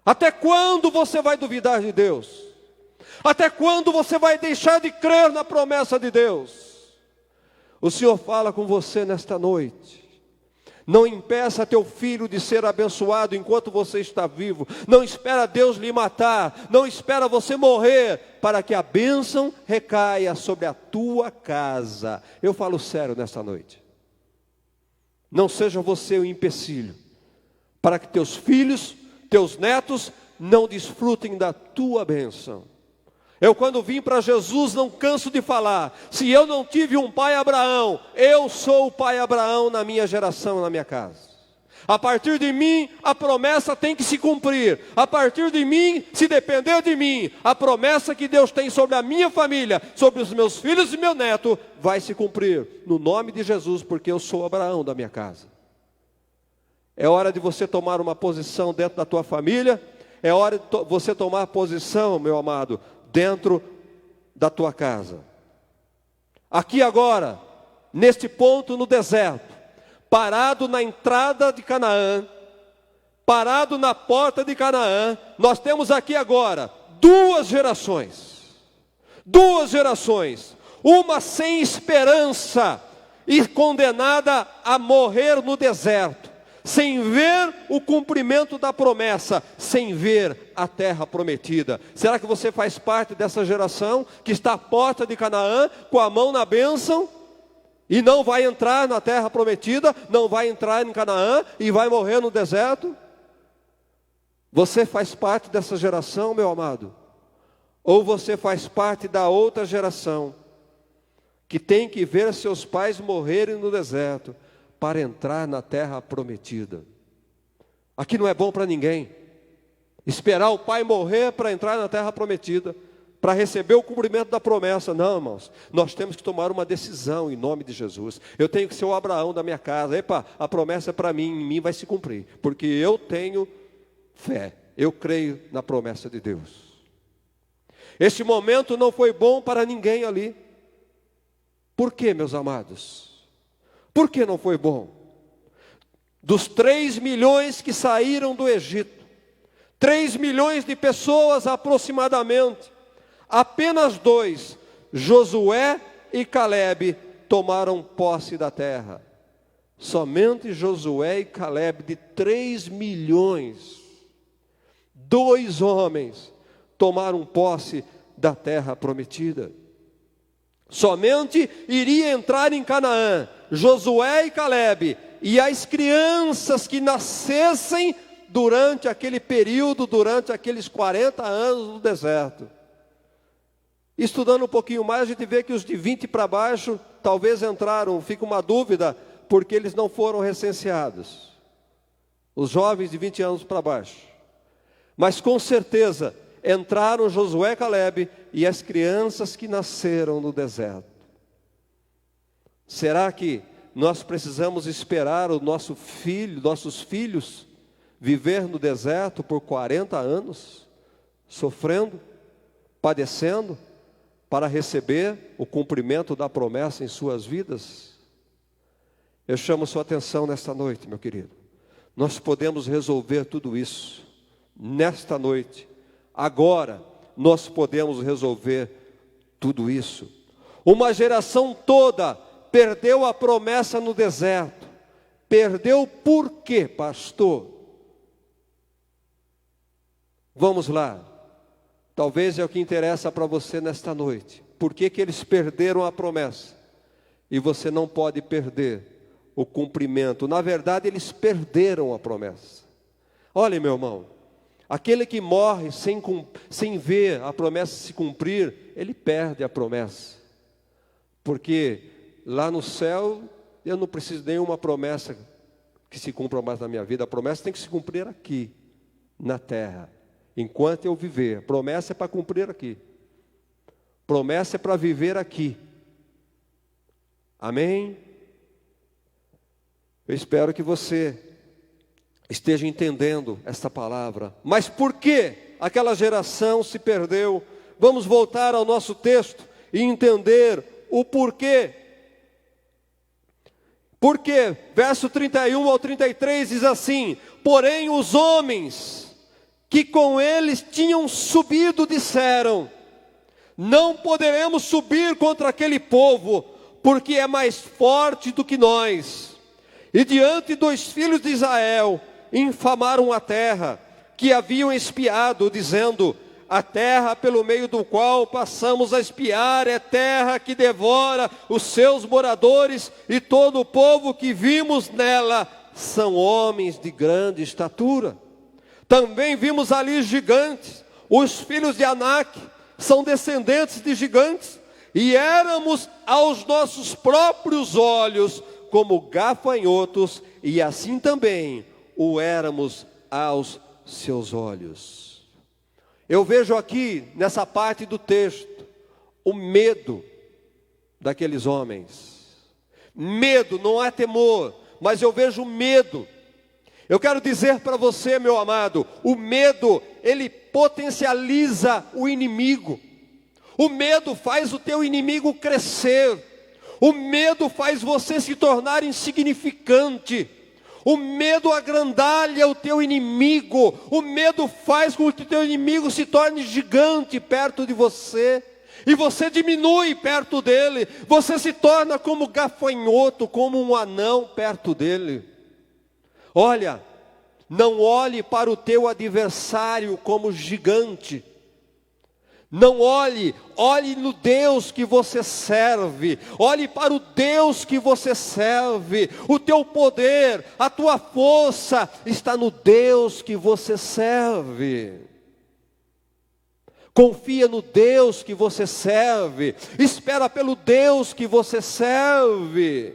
Até quando você vai duvidar de Deus? Até quando você vai deixar de crer na promessa de Deus? O Senhor fala com você nesta noite. Não impeça teu filho de ser abençoado enquanto você está vivo. Não espera Deus lhe matar. Não espera você morrer para que a bênção recaia sobre a tua casa. Eu falo sério nesta noite. Não seja você o empecilho para que teus filhos, teus netos não desfrutem da tua bênção. Eu, quando vim para Jesus, não canso de falar: se eu não tive um pai Abraão, eu sou o pai Abraão na minha geração, na minha casa. A partir de mim, a promessa tem que se cumprir. A partir de mim, se depender de mim, a promessa que Deus tem sobre a minha família, sobre os meus filhos e meu neto, vai se cumprir. No nome de Jesus, porque eu sou Abraão da minha casa. É hora de você tomar uma posição dentro da tua família. É hora de você tomar posição, meu amado, dentro da tua casa. Aqui agora, neste ponto no deserto, parado na entrada de Canaã, parado na porta de Canaã, nós temos aqui agora duas gerações, uma sem esperança e condenada a morrer no deserto, sem ver o cumprimento da promessa, sem ver a terra prometida. Será que você faz parte dessa geração que está à porta de Canaã, com a mão na bênção, e não vai entrar na terra prometida, não vai entrar em Canaã e vai morrer no deserto? Você faz parte dessa geração, meu amado? Ou você faz parte da outra geração, que tem que ver seus pais morrerem no deserto, para entrar na terra prometida? Aqui não é bom para ninguém. Esperar o pai morrer para entrar na terra prometida, para receber o cumprimento da promessa. Não, irmãos, nós temos que tomar uma decisão em nome de Jesus. Eu tenho que ser o Abraão da minha casa. Epa, a promessa é para mim, em mim vai se cumprir, porque eu tenho fé, eu creio na promessa de Deus. Este momento não foi bom para ninguém ali. Por quê, meus amados? Por que não foi bom? Dos 3 milhões que saíram do Egito, 3 milhões de pessoas aproximadamente, apenas 2, Josué e Calebe, tomaram posse da terra. Somente Josué e Calebe, de 3 milhões, 2 homens tomaram posse da terra prometida. Somente iria entrar em Canaã Josué e Calebe, e as crianças que nascessem durante aquele período, durante aqueles 40 anos no deserto. Estudando um pouquinho mais, a gente vê que os de 20 para baixo talvez entraram, fica uma dúvida, porque eles não foram recenseados. Os jovens de 20 anos para baixo. Mas com certeza entraram Josué e Calebe e as crianças que nasceram no deserto. Será que nós precisamos esperar o nossos filhos viver no deserto por 40 anos, sofrendo, padecendo, para receber o cumprimento da promessa em suas vidas? Eu chamo sua atenção nesta noite, meu querido. Nós podemos resolver tudo isso nesta noite. Agora nós podemos resolver tudo isso. Uma geração toda perdeu a promessa no deserto. Perdeu por quê, pastor? Vamos lá. Talvez é o que interessa para você nesta noite. Por que que eles perderam a promessa? E você não pode perder o cumprimento. Na verdade, eles perderam a promessa. Olha, meu irmão, aquele que morre sem ver a promessa se cumprir, ele perde a promessa. Porque lá no céu, eu não preciso de nenhuma promessa que se cumpra mais na minha vida. A promessa tem que se cumprir aqui, na terra, enquanto eu viver. A promessa é para cumprir aqui. Promessa é para viver aqui. Amém? Eu espero que você esteja entendendo esta palavra. Mas por que aquela geração se perdeu? Vamos voltar ao nosso texto e entender o porquê. Porque, verso 31 ao 33 diz assim: porém os homens que com eles tinham subido disseram: não poderemos subir contra aquele povo, porque é mais forte do que nós. E diante dos filhos de Israel infamaram a terra que haviam espiado, dizendo: a terra pelo meio do qual passamos a espiar é terra que devora os seus moradores, e todo o povo que vimos nela são homens de grande estatura. Também vimos ali gigantes, os filhos de Anak, são descendentes de gigantes, e éramos aos nossos próprios olhos como gafanhotos, e assim também o éramos aos seus olhos. Eu vejo aqui, nessa parte do texto, o medo daqueles homens. Medo, não é temor, mas eu vejo medo. Eu quero dizer para você, meu amado, o medo, ele potencializa o inimigo. O medo faz o teu inimigo crescer. O medo faz você se tornar insignificante. O medo agrandalha o teu inimigo. O medo faz com que o teu inimigo se torne gigante perto de você. E você diminui perto dele. Você se torna como gafanhoto, como um anão perto dele. Olha, não olhe para o teu adversário como gigante. Não olhe no Deus que você serve. Olhe para o Deus que você serve. O teu poder, a tua força está no Deus que você serve. Confia no Deus que você serve. Espera pelo Deus que você serve.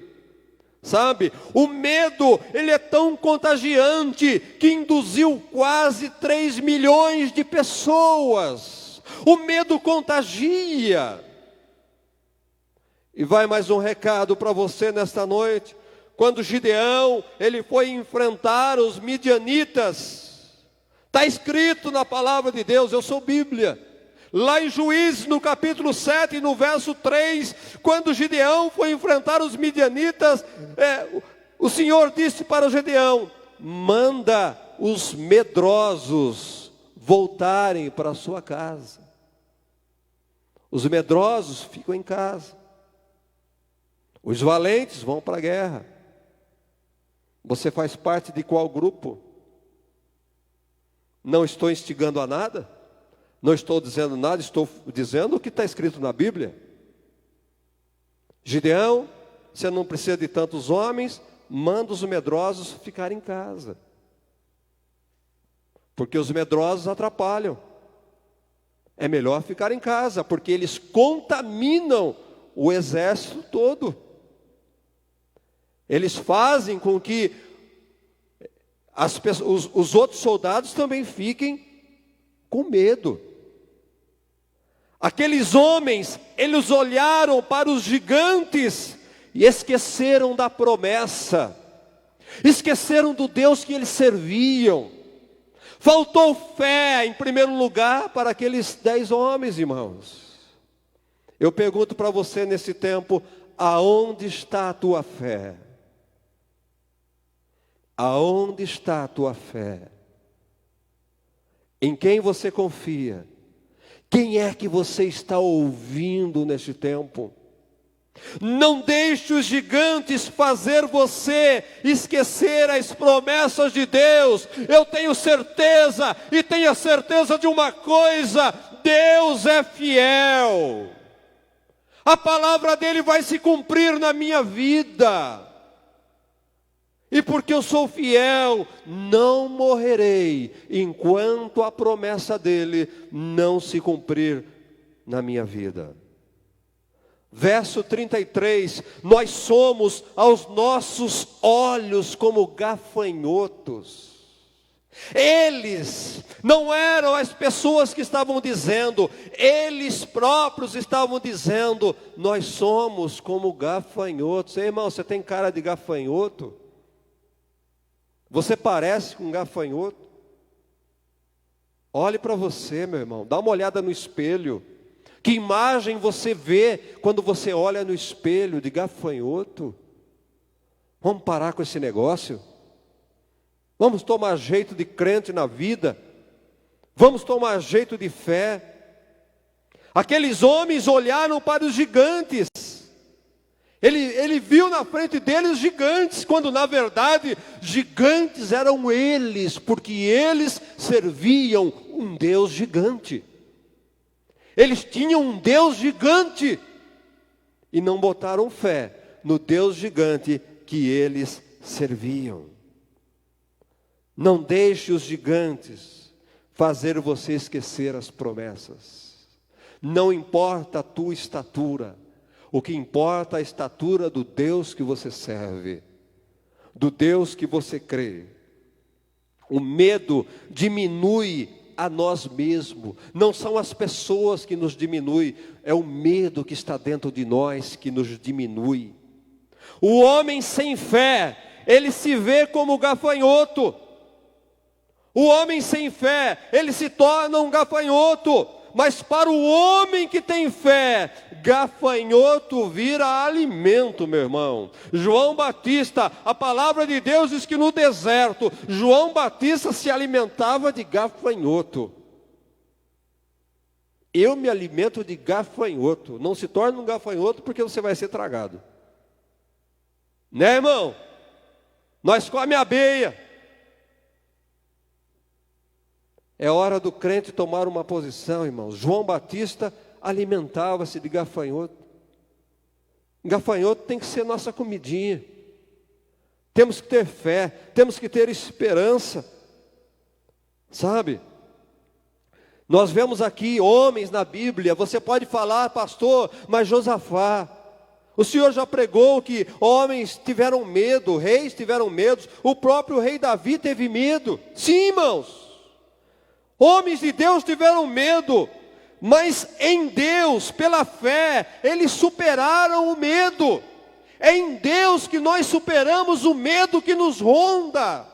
Sabe, o medo, ele é tão contagiante que induziu quase 3 milhões de pessoas. O medo contagia. E vai mais um recado para você nesta noite. Quando Gideão, ele foi enfrentar os midianitas, está escrito na palavra de Deus, eu sou Bíblia. Lá em Juízes, no capítulo 7, no verso 3, quando Gideão foi enfrentar os midianitas, o Senhor disse para Gideão: manda os medrosos voltarem para a sua casa. Os medrosos ficam em casa. Os valentes vão para a guerra. Você faz parte de qual grupo? Não estou instigando a nada? Não estou dizendo nada, estou dizendo o que está escrito na Bíblia. Gideão, você não precisa de tantos homens, manda os medrosos ficar em casa. Porque os medrosos atrapalham. É melhor ficar em casa, porque eles contaminam o exército todo. Eles fazem com que os outros soldados também fiquem com medo. Aqueles homens, eles olharam para os gigantes e esqueceram da promessa. Esqueceram do Deus que eles serviam. Faltou fé, em primeiro lugar, para aqueles 10 homens, irmãos. Eu pergunto para você nesse tempo, aonde está a tua fé? Aonde está a tua fé? Em quem você confia? Quem é que você está ouvindo neste tempo? Não deixe os gigantes fazer você esquecer as promessas de Deus. Eu tenho certeza, e tenho a certeza de uma coisa: Deus é fiel. A palavra dele vai se cumprir na minha vida. E porque eu sou fiel, não morrerei enquanto a promessa dele não se cumprir na minha vida. Verso 33, nós somos aos nossos olhos como gafanhotos. Eles não eram as pessoas que estavam dizendo, eles próprios estavam dizendo, nós somos como gafanhotos. Ei, irmão, você tem cara de gafanhoto? Você parece com um gafanhoto? Olhe para você, meu irmão, dá uma olhada no espelho. Que imagem você vê quando você olha no espelho de gafanhoto? Vamos parar com esse negócio? Vamos tomar jeito de crente na vida? Vamos tomar jeito de fé? Aqueles homens olharam para os gigantes. Ele viu na frente deles gigantes, quando na verdade gigantes eram eles, porque eles serviam um Deus gigante. Eles tinham um Deus gigante e não botaram fé no Deus gigante que eles serviam. Não deixe os gigantes fazer você esquecer as promessas. Não importa a tua estatura, o que importa é a estatura do Deus que você serve, do Deus que você crê. O medo diminui a nós mesmos, não são as pessoas que nos diminuem, é o medo que está dentro de nós que nos diminui. O homem sem fé, ele se vê como gafanhoto. O homem sem fé, ele se torna um gafanhoto. Mas para o homem que tem fé, gafanhoto vira alimento, meu irmão. João Batista, a palavra de Deus diz que no deserto, João Batista se alimentava de gafanhoto. Eu me alimento de gafanhoto. Não se torne um gafanhoto porque você vai ser tragado. Né, irmão? Nós comemos abelha. É hora do crente tomar uma posição, irmãos. João Batista alimentava-se de gafanhoto. Gafanhoto tem que ser nossa comidinha. Temos que ter fé, temos que ter esperança. Sabe? Nós vemos aqui homens na Bíblia. Você pode falar, pastor, mas Josafá. O Senhor já pregou que homens tiveram medo, reis tiveram medo. O próprio rei Davi teve medo. Sim, irmãos. Homens de Deus tiveram medo, mas em Deus, pela fé, eles superaram o medo. É em Deus que nós superamos o medo que nos ronda.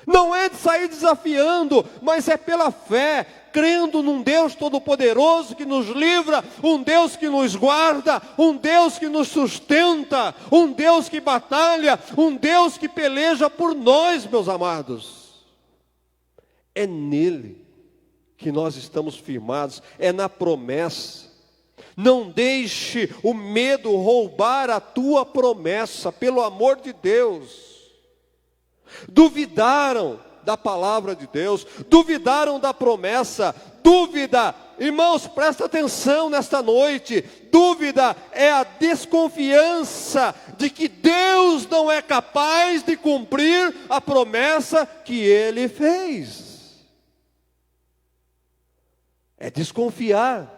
Não é de sair desafiando, mas é pela fé, crendo num Deus todo-poderoso que nos livra, um Deus que nos guarda, um Deus que nos sustenta, um Deus que batalha, um Deus que peleja por nós, meus amados. É nele que nós estamos firmados, é na promessa. Não deixe o medo roubar a tua promessa, pelo amor de Deus. Duvidaram da palavra de Deus, duvidaram da promessa. Dúvida, irmãos, presta atenção nesta noite. Dúvida é a desconfiança de que Deus não é capaz de cumprir a promessa que Ele fez. É desconfiar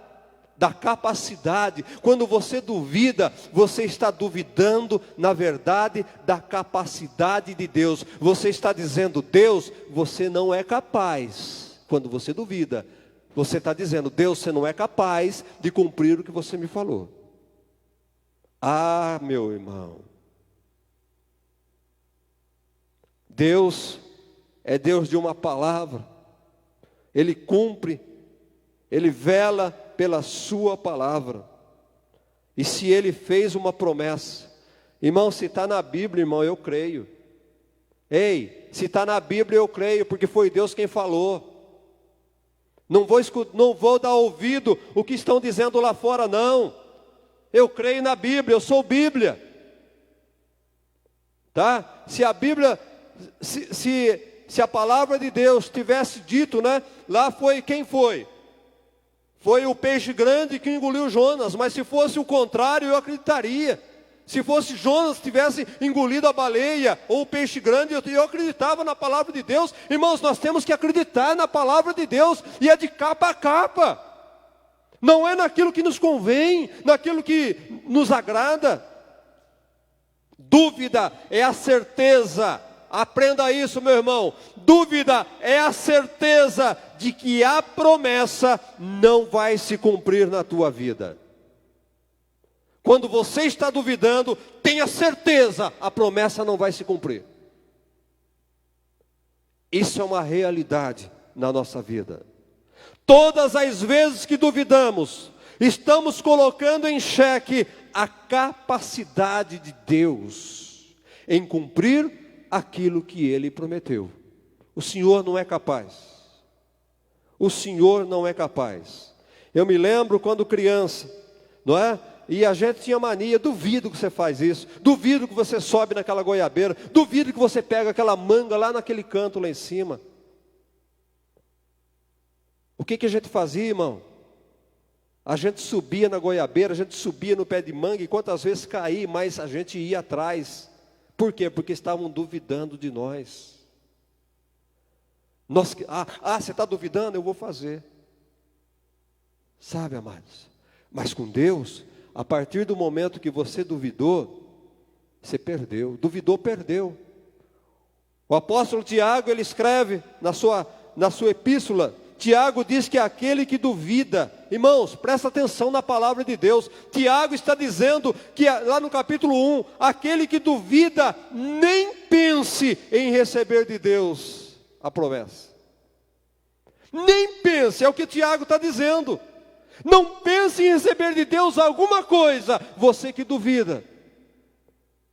da capacidade. Quando você duvida, você está duvidando, na verdade, da capacidade de Deus. Você está dizendo, Deus, você não é capaz. Quando você duvida, você está dizendo, Deus, você não é capaz de cumprir o que você me falou. Ah, meu irmão. Deus é Deus de uma palavra. Ele cumpre. Ele vela pela sua palavra. E se Ele fez uma promessa, irmão, se está na Bíblia, irmão, eu creio. Ei, se está na Bíblia, eu creio, porque foi Deus quem falou. Não vou dar ouvido o que estão dizendo lá fora, não. Eu creio na Bíblia, eu sou Bíblia. Tá? Se a Bíblia, se a palavra de Deus tivesse dito, né? Lá foi, quem foi? Foi o peixe grande que engoliu Jonas, mas se fosse o contrário, eu acreditaria. Se fosse Jonas que tivesse engolido a baleia, ou o peixe grande, eu acreditava na palavra de Deus. Irmãos, nós temos que acreditar na palavra de Deus, e é de capa a capa. Não é naquilo que nos convém, naquilo que nos agrada. Dúvida é a certeza. Aprenda isso, meu irmão. Dúvida é a certeza de que a promessa não vai se cumprir na tua vida. Quando você está duvidando, tenha certeza, a promessa não vai se cumprir. Isso é uma realidade na nossa vida. Todas as vezes que duvidamos, estamos colocando em xeque a capacidade de Deus em cumprir aquilo que Ele prometeu. O Senhor não é capaz. O Senhor não é capaz. Eu me lembro quando criança, não é? E a gente tinha mania, duvido que você faz isso, duvido que você sobe naquela goiabeira, duvido que você pega aquela manga lá naquele canto lá em cima. O que a gente fazia, irmão? A gente subia na goiabeira, a gente subia no pé de manga, e quantas vezes caía, mas a gente ia atrás. Por quê? Porque estavam duvidando de nós. Você está duvidando? Eu vou fazer. Sabe, amados? Mas com Deus, a partir do momento que você duvidou, você perdeu. Duvidou, perdeu. O apóstolo Tiago, ele escreve na sua epístola, Tiago diz que é aquele que duvida. Irmãos, presta atenção na palavra de Deus. Tiago está dizendo que lá no capítulo 1, aquele que duvida, nem pense em receber de Deus a promessa. Nem pense, é o que Tiago está dizendo. Não pense em receber de Deus alguma coisa, você que duvida.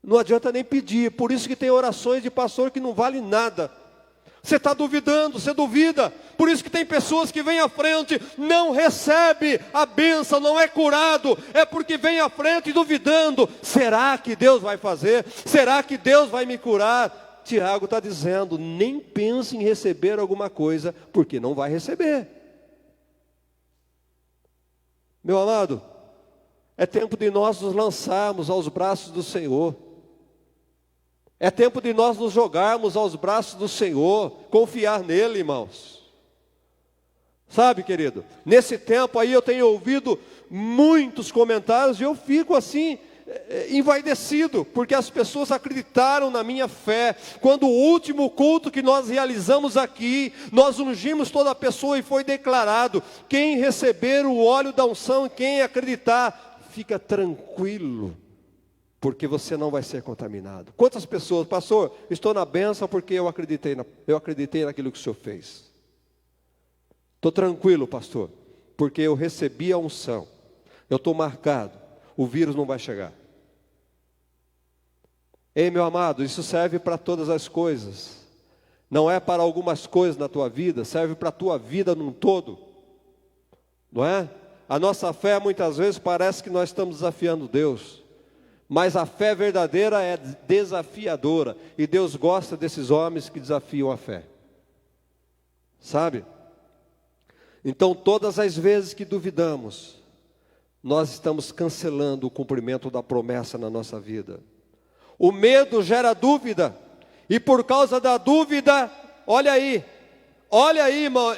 Não adianta nem pedir, por isso que tem orações de pastor que não vale nada. Você está duvidando, você duvida. Por isso que tem pessoas que vêm à frente, não recebe a bênção, não é curado. É porque vem à frente duvidando. Será que Deus vai fazer? Será que Deus vai me curar? Tiago está dizendo, nem pense em receber alguma coisa, porque não vai receber. Meu amado, é tempo de nós nos lançarmos aos braços do Senhor. É tempo de nós nos jogarmos aos braços do Senhor, confiar nele, irmãos. Sabe, querido, nesse tempo aí eu tenho ouvido muitos comentários e eu fico assim, envaidecido, porque as pessoas acreditaram na minha fé. Quando o último culto que nós realizamos aqui, nós ungimos toda a pessoa e foi declarado, quem receber o óleo da unção, quem acreditar, fica tranquilo, porque você não vai ser contaminado. Quantas pessoas, pastor, estou na bênção porque eu acreditei naquilo que o senhor fez. Estou tranquilo, pastor, porque eu recebi a unção, eu estou marcado, o vírus não vai chegar. Ei, meu amado, isso serve para todas as coisas. Não é para algumas coisas na tua vida, serve para a tua vida num todo. Não é? A nossa fé muitas vezes parece que nós estamos desafiando Deus. Mas a fé verdadeira é desafiadora. E Deus gosta desses homens que desafiam a fé. Sabe? Então, todas as vezes que duvidamos, nós estamos cancelando o cumprimento da promessa na nossa vida. O medo gera dúvida. E por causa da dúvida, olha aí,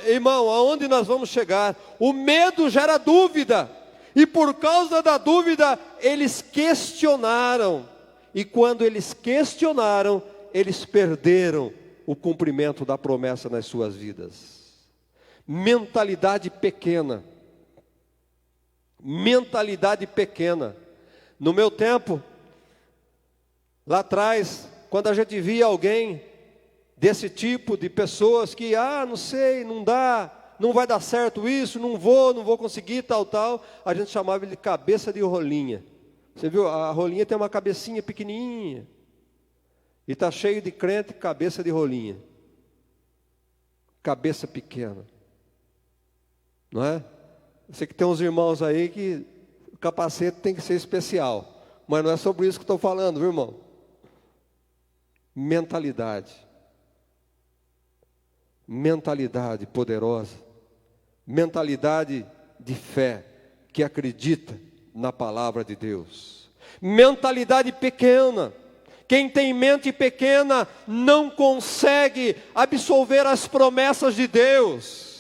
irmão, aonde nós vamos chegar? O medo gera dúvida. E por causa da dúvida, eles questionaram. E quando eles questionaram, eles perderam o cumprimento da promessa nas suas vidas. Mentalidade pequena. Mentalidade pequena. No meu tempo, lá atrás, quando a gente via alguém desse tipo de pessoas que, não sei, não dá, não vai dar certo isso, não vou conseguir, tal, a gente chamava ele de cabeça de rolinha. Você viu, a rolinha tem uma cabecinha pequenininha, e está cheio de crente, cabeça de rolinha. Cabeça pequena. Não é? Eu sei que tem uns irmãos aí que o capacete tem que ser especial, mas não é sobre isso que estou falando, viu, irmão? Mentalidade poderosa, mentalidade de fé, que acredita na palavra de Deus. Mentalidade pequena, quem tem mente pequena não consegue absolver as promessas de Deus.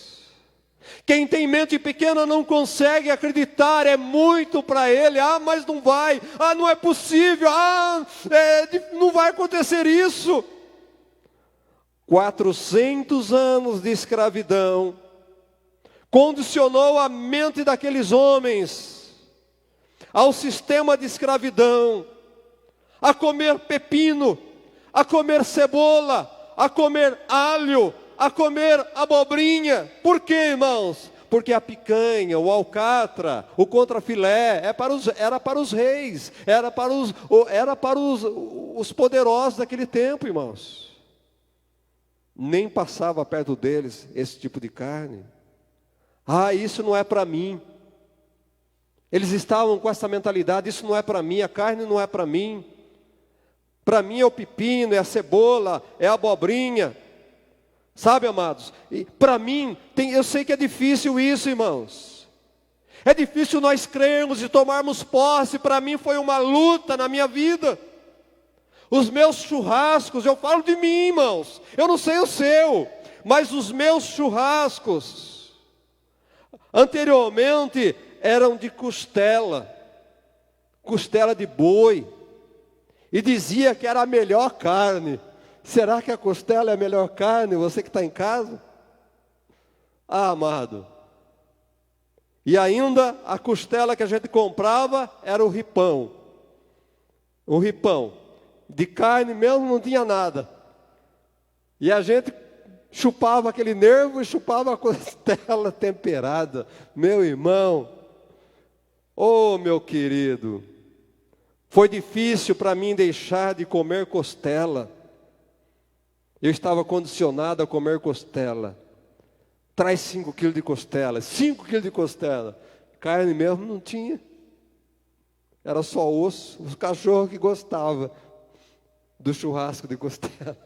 Quem tem mente pequena não consegue acreditar, é muito para ele, mas não vai, não é possível, não vai acontecer isso. 400 anos de escravidão condicionou a mente daqueles homens ao sistema de escravidão, a comer pepino, a comer cebola, a comer alho, a comer abobrinha. Por quê, irmãos? Porque a picanha, o alcatra, o contrafilé era para os reis, era para os poderosos daquele tempo, irmãos. Nem passava perto deles esse tipo de carne. Isso não é para mim. Eles estavam com essa mentalidade, isso não é para mim, a carne não é para mim. Para mim é o pepino, é a cebola, é a abobrinha. Sabe, amados? Para mim, eu sei que é difícil isso, irmãos. É difícil nós crermos e tomarmos posse. Para mim foi uma luta na minha vida. Os meus churrascos, eu falo de mim, irmãos. Eu não sei o seu, mas os meus churrascos. Anteriormente eram de costela de boi, e dizia que era a melhor carne. Será que a costela é a melhor carne? Você que está em casa? Ah, amado. E ainda a costela que a gente comprava era o ripão. O ripão. De carne mesmo não tinha nada. E a gente chupava aquele nervo e chupava a costela temperada. Meu irmão, oh meu querido, foi difícil para mim deixar de comer costela. Eu estava condicionado a comer costela. Traz 5 quilos de costela, 5 quilos de costela. Carne mesmo não tinha. Era só osso, os cachorros que gostavam do churrasco de costela.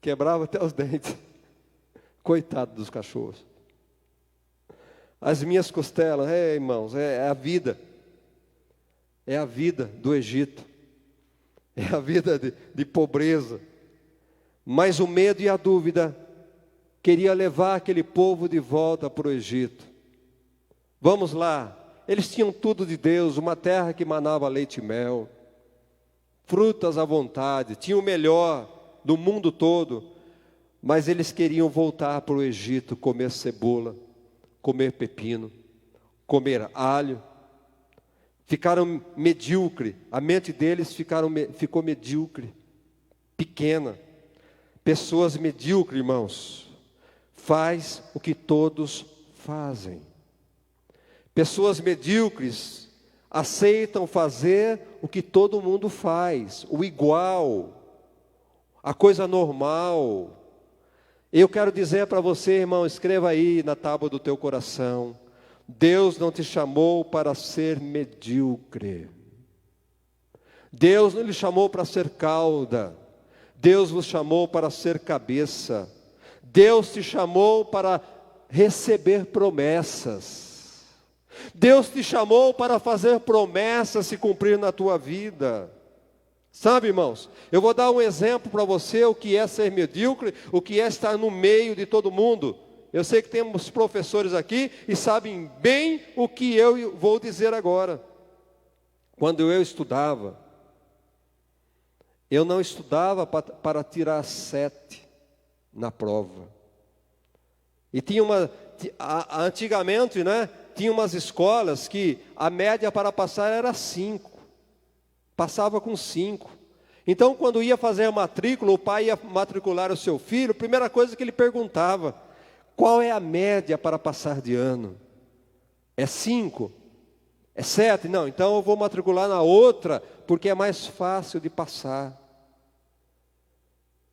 Quebrava até os dentes. Coitado dos cachorros. As minhas costelas, irmãos, é a vida. É a vida do Egito. É a vida de pobreza. Mas o medo e a dúvida queria levar aquele povo de volta para o Egito. Vamos lá. Eles tinham tudo de Deus, uma terra que manava leite e mel, frutas à vontade, tinham o melhor do mundo todo, mas eles queriam voltar para o Egito, comer cebola, comer pepino, comer alho. Ficaram medíocre, a mente deles ficou medíocre, pequena. Pessoas medíocres, irmãos, faz o que todos fazem. Pessoas medíocres aceitam fazer o que todo mundo faz, o igual, a coisa normal. Eu quero dizer para você, irmão, escreva aí na tábua do teu coração: Deus não te chamou para ser medíocre. Deus não lhe chamou para ser cauda. Deus vos chamou para ser cabeça. Deus te chamou para receber promessas. Deus te chamou para fazer promessas se cumprir na tua vida. Sabe, irmãos, eu vou dar um exemplo para você, o que é ser medíocre, o que é estar no meio de todo mundo. Eu sei que temos professores aqui e sabem bem o que eu vou dizer agora. Quando eu estudava, eu não estudava para tirar 7 na prova. E tinha antigamente, né, tinha umas escolas que a média para passar era 5. Passava com 5. Então, quando ia fazer a matrícula, o pai ia matricular o seu filho, a primeira coisa que ele perguntava: qual é a média para passar de ano? É 5? É 7? Não, então eu vou matricular na outra, porque é mais fácil de passar.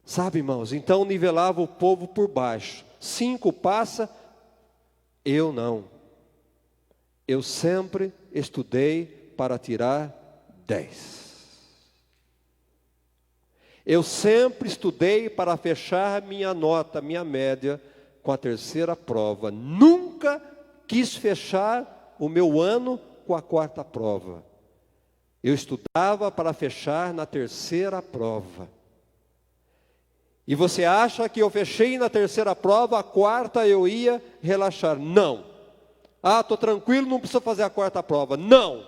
Sabe, irmãos, então nivelava o povo por baixo. 5 passa, eu não. Eu sempre estudei para tirar 10. Eu sempre estudei para fechar minha nota, minha média, com a terceira prova. Nunca quis fechar o meu ano com a 4ª prova. Eu estudava para fechar na terceira prova. E você acha que eu fechei na terceira prova, a 4ª eu ia relaxar? Não. Ah, estou tranquilo, não preciso fazer a 4ª prova. Não.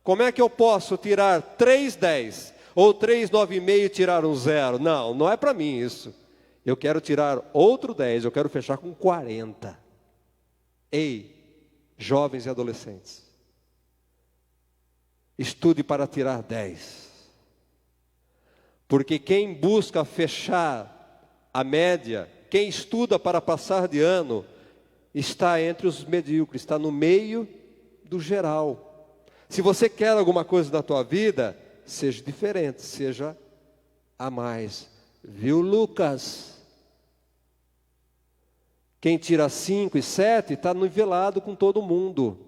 Como é que eu posso tirar 3 10 ou 3 9,5 e tirar um 0? Não, não é para mim isso. Eu quero tirar outro 10, eu quero fechar com 40. Ei, jovens e adolescentes, estude para tirar 10. Porque quem busca fechar a média, quem estuda para passar de ano, está entre os medíocres, está no meio do geral. Se você quer alguma coisa na tua vida, seja diferente, seja a mais. Viu, Lucas? Quem tira 5 e 7 está nivelado com todo mundo.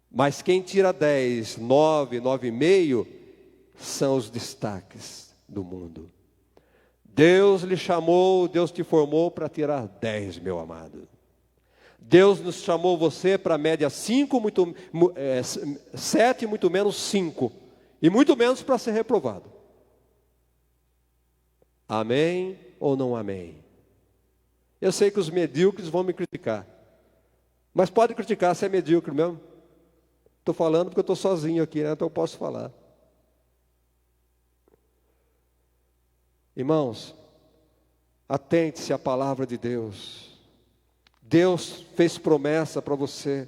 Mas quem tira 10, 9, 9,5 são os destaques do mundo. Deus lhe chamou, Deus te formou para tirar 10, meu amado. Deus nos chamou você para a média 5, 7, muito menos 5. E muito menos para ser reprovado. Amém ou não amém? Eu sei que os medíocres vão me criticar. Mas pode criticar se é medíocre mesmo. Estou falando porque eu estou sozinho aqui, né? Então eu posso falar. Irmãos, atente-se à palavra de Deus. Deus fez promessa para você.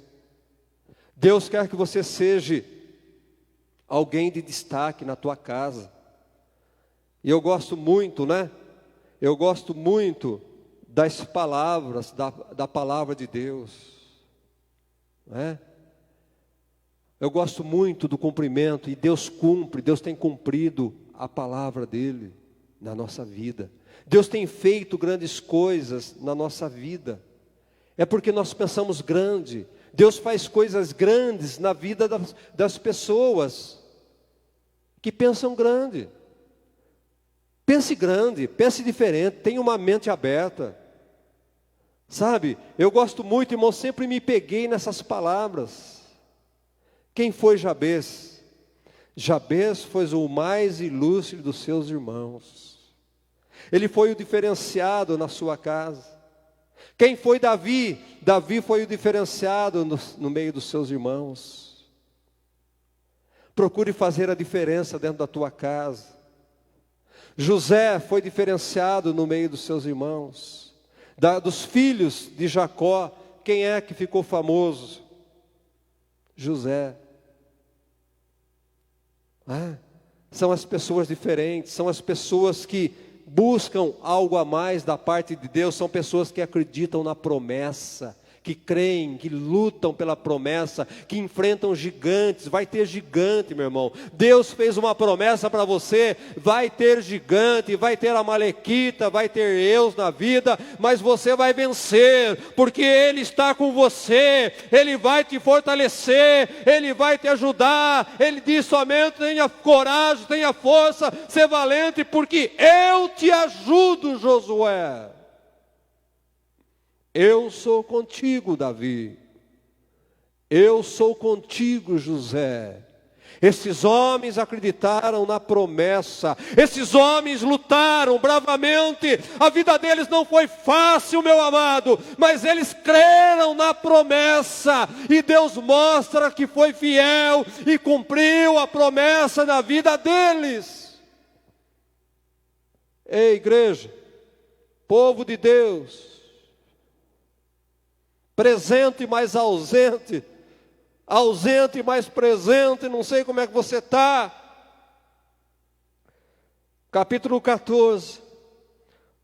Deus quer que você seja alguém de destaque na tua casa. E eu gosto muito, né? Eu gosto muito das palavras, da palavra de Deus. Né? Eu gosto muito do cumprimento, e Deus cumpre, Deus tem cumprido a palavra dEle na nossa vida. Deus tem feito grandes coisas na nossa vida. É porque nós pensamos grande. Deus faz coisas grandes na vida das pessoas que pensam grande. Pense grande, pense diferente, tenha uma mente aberta. Sabe, eu gosto muito, irmão, sempre me peguei nessas palavras. Quem foi Jabez? Jabez foi o mais ilustre dos seus irmãos. Ele foi o diferenciado na sua casa. Quem foi Davi? Davi foi o diferenciado no meio dos seus irmãos. Procure fazer a diferença dentro da tua casa. José foi diferenciado no meio dos seus irmãos. Dos filhos de Jacó, quem é que ficou famoso? José. São as pessoas diferentes, são as pessoas que buscam algo a mais da parte de Deus, são pessoas que acreditam na promessa, que creem, que lutam pela promessa, que enfrentam gigantes. Vai ter gigante, meu irmão. Deus fez uma promessa para você, vai ter gigante, vai ter amalequita, vai ter Eus na vida, mas você vai vencer, porque Ele está com você, Ele vai te fortalecer, Ele vai te ajudar. Ele diz somente: tenha coragem, tenha força, ser valente, porque eu te ajudo, Josué. Eu sou contigo, Davi. Eu sou contigo, José. Esses homens acreditaram na promessa. Esses homens lutaram bravamente. A vida deles não foi fácil, meu amado, mas eles creram na promessa. E Deus mostra que foi fiel e cumpriu a promessa na vida deles. Ei, igreja, povo de Deus, presente mais ausente, ausente mais presente, não sei como é que você está. Capítulo 14.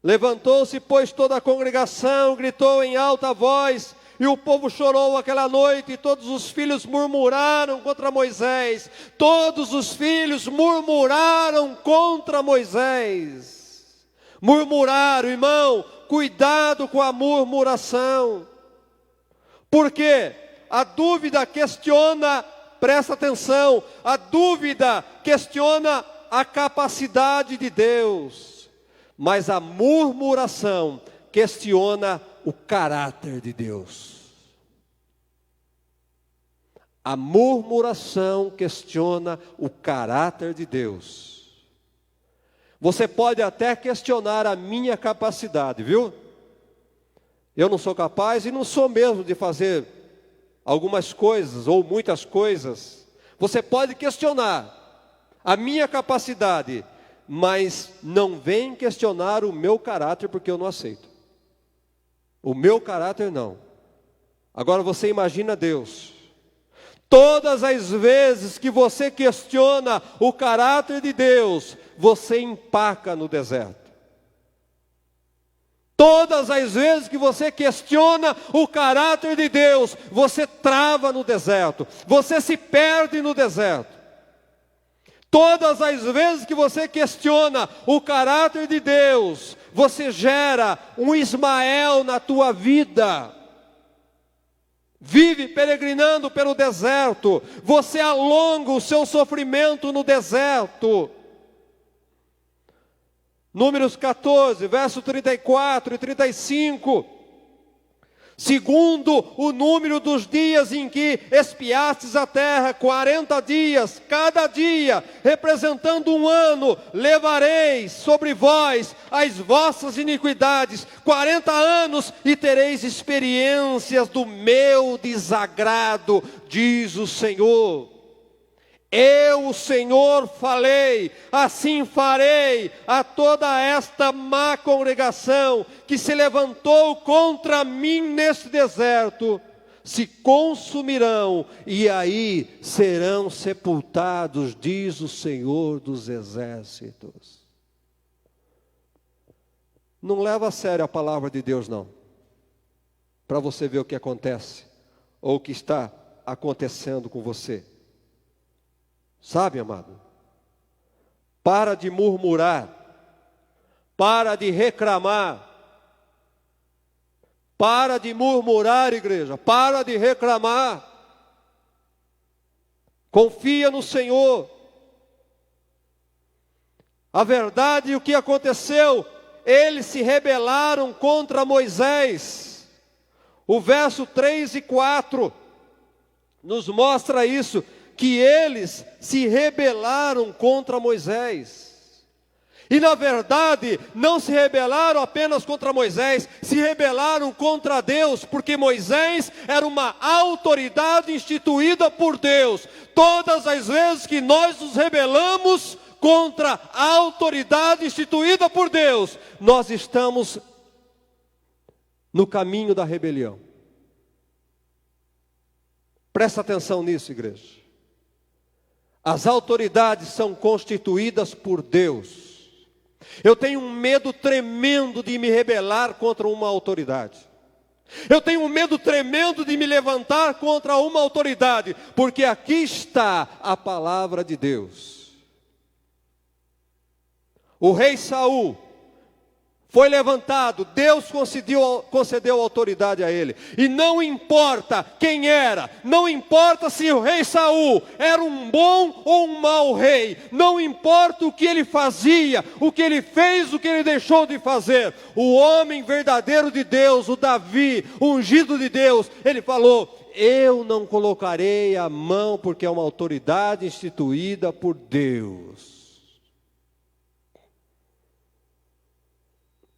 Levantou-se, pois, toda a congregação, gritou em alta voz, e o povo chorou aquela noite, e todos os filhos murmuraram contra Moisés. Todos os filhos murmuraram contra Moisés. Murmuraram, irmão, cuidado com a murmuração. Porque a dúvida questiona, presta atenção, a dúvida questiona a capacidade de Deus, mas a murmuração questiona o caráter de Deus. A murmuração questiona o caráter de Deus. Você pode até questionar a minha capacidade, viu? Eu não sou capaz e não sou mesmo de fazer algumas coisas ou muitas coisas. Você pode questionar a minha capacidade, mas não vem questionar o meu caráter, porque eu não aceito. O meu caráter não. Agora você imagina Deus. Todas as vezes que você questiona o caráter de Deus, você empaca no deserto. Todas as vezes que você questiona o caráter de Deus, você trava no deserto, você se perde no deserto. Todas as vezes que você questiona o caráter de Deus, você gera um Ismael na tua vida. Vive peregrinando pelo deserto, você alonga o seu sofrimento no deserto. Números 14, verso 34 e 35. segundo o número dos dias em que espiastes a terra, 40 dias, cada dia, representando um ano, levareis sobre vós as vossas iniquidades, 40 anos, e tereis experiências do meu desagrado, diz o Senhor. Eu, o Senhor, falei, assim farei a toda esta má congregação que se levantou contra mim neste deserto, se consumirão e aí serão sepultados, diz o Senhor dos exércitos. Não leva a sério a palavra de Deus, não, para você ver o que acontece, ou o que está acontecendo com você. Sabe, amado? Para de murmurar, para de reclamar, para de murmurar, igreja, para de reclamar. Confia no Senhor. A verdade e o que aconteceu, eles se rebelaram contra Moisés. O verso 3 e 4 nos mostra isso, que eles se rebelaram contra Moisés. E na verdade, não se rebelaram apenas contra Moisés, se rebelaram contra Deus, porque Moisés era uma autoridade instituída por Deus. Todas as vezes que nós nos rebelamos contra a autoridade instituída por Deus, nós estamos no caminho da rebelião. Presta atenção nisso, igreja. As autoridades são constituídas por Deus. Eu tenho um medo tremendo de me rebelar contra uma autoridade. Eu tenho um medo tremendo de me levantar contra uma autoridade, porque aqui está a palavra de Deus. O rei Saul foi levantado, Deus concedeu autoridade a ele. E não importa quem era, não importa se o rei Saul era um bom ou um mau rei, não importa o que ele fazia, o que ele fez, o que ele deixou de fazer. O homem verdadeiro de Deus, o Davi, o ungido de Deus, ele falou: eu não colocarei a mão, porque é uma autoridade instituída por Deus.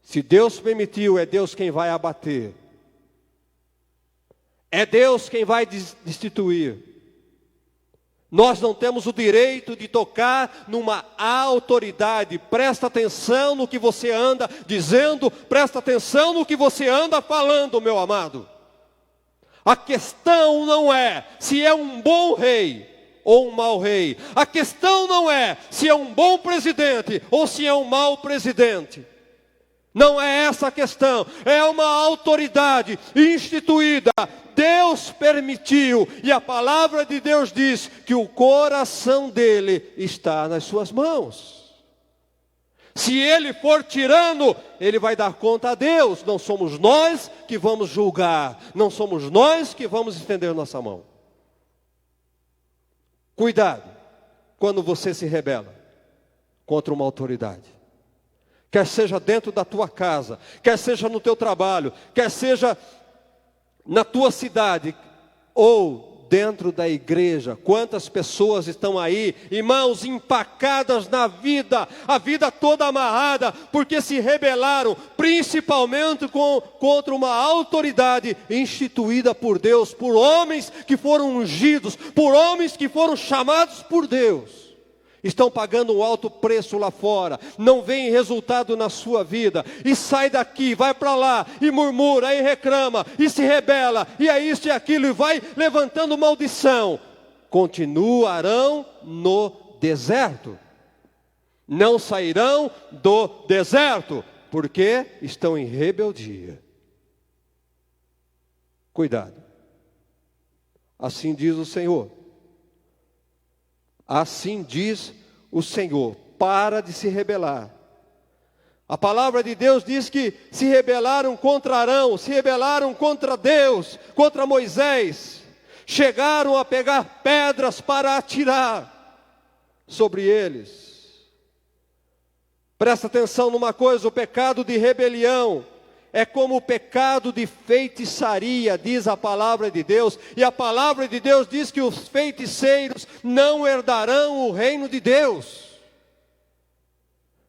Se Deus permitiu, é Deus quem vai abater. É Deus quem vai destituir. Nós não temos o direito de tocar numa autoridade. Presta atenção no que você anda dizendo, presta atenção no que você anda falando, meu amado. A questão não é se é um bom rei ou um mau rei. A questão não é se é um bom presidente ou se é um mau presidente. Não é essa a questão, é uma autoridade instituída. Deus permitiu, e a palavra de Deus diz que o coração dele está nas suas mãos. Se ele for tirano, ele vai dar conta a Deus. Não somos nós que vamos julgar, não somos nós que vamos estender nossa mão. Cuidado quando você se rebela contra uma autoridade. Quer seja dentro da tua casa, quer seja no teu trabalho, quer seja na tua cidade, ou dentro da igreja. Quantas pessoas estão aí, irmãos, empacadas na vida, a vida toda amarrada, porque se rebelaram, principalmente contra uma autoridade instituída por Deus, por homens que foram ungidos, por homens que foram chamados por Deus. Estão pagando um alto preço lá fora, não vem resultado na sua vida, e sai daqui, vai para lá, e murmura, e reclama, e se rebela, e é isso e aquilo, e vai levantando maldição. Continuarão no deserto, não sairão do deserto, porque estão em rebeldia. Cuidado, assim diz o Senhor. Assim diz o Senhor: para de se rebelar. A palavra de Deus diz que se rebelaram contra Arão, se rebelaram contra Deus, contra Moisés. Chegaram a pegar pedras para atirar sobre eles. Presta atenção numa coisa: o pecado de rebelião é como o pecado de feitiçaria, diz a palavra de Deus. E a palavra de Deus diz que os feiticeiros não herdarão o reino de Deus.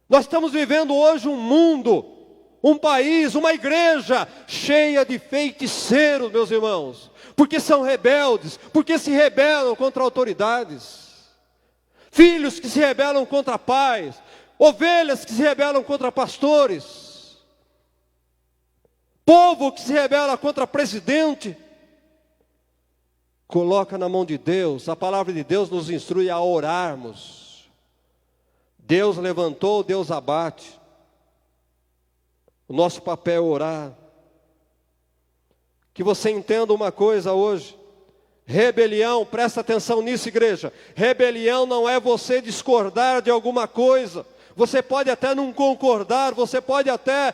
Nós estamos vivendo hoje um mundo, um país, uma igreja cheia de feiticeiros, meus irmãos. Porque são rebeldes, porque se rebelam contra autoridades. Filhos que se rebelam contra pais, ovelhas que se rebelam contra pastores. Povo que se rebela contra presidente. Coloca na mão de Deus. A palavra de Deus nos instrui a orarmos. Deus levantou, Deus abate. O nosso papel é orar. Que você entenda uma coisa hoje. Rebelião, presta atenção nisso, igreja. Rebelião não é você discordar de alguma coisa. Você pode até não concordar, você pode até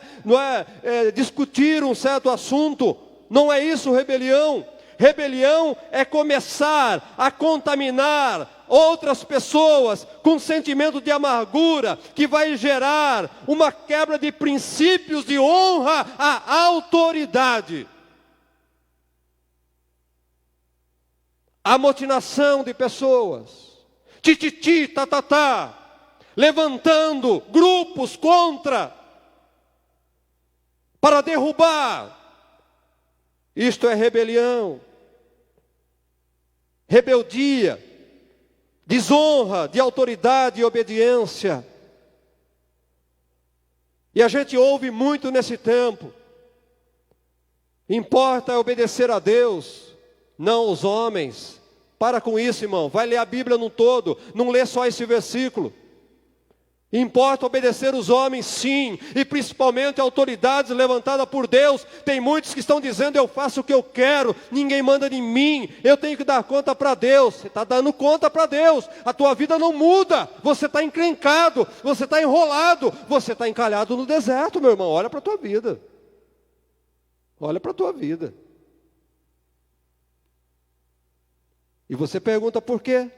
discutir um certo assunto. Não é isso rebelião. Rebelião é começar a contaminar outras pessoas com sentimento de amargura, que vai gerar uma quebra de princípios de honra à autoridade. Amotinação de pessoas, tititi, tatatá, levantando grupos contra, para derrubar. Isto é rebelião, rebeldia, desonra de autoridade e obediência. E a gente ouve muito nesse tempo. Importa obedecer a Deus, não aos homens. Para com isso, irmão. Vai ler a Bíblia no todo. Não lê só esse versículo. Importa obedecer os homens, sim. E principalmente autoridades levantadas por Deus. Tem muitos que estão dizendo: eu faço o que eu quero, ninguém manda em mim, eu tenho que dar conta para Deus. Você está dando conta para Deus. A tua vida não muda. Você está encrencado, você está enrolado, você está encalhado no deserto, meu irmão. Olha para a tua vida. Olha para a tua vida. E você pergunta por quê?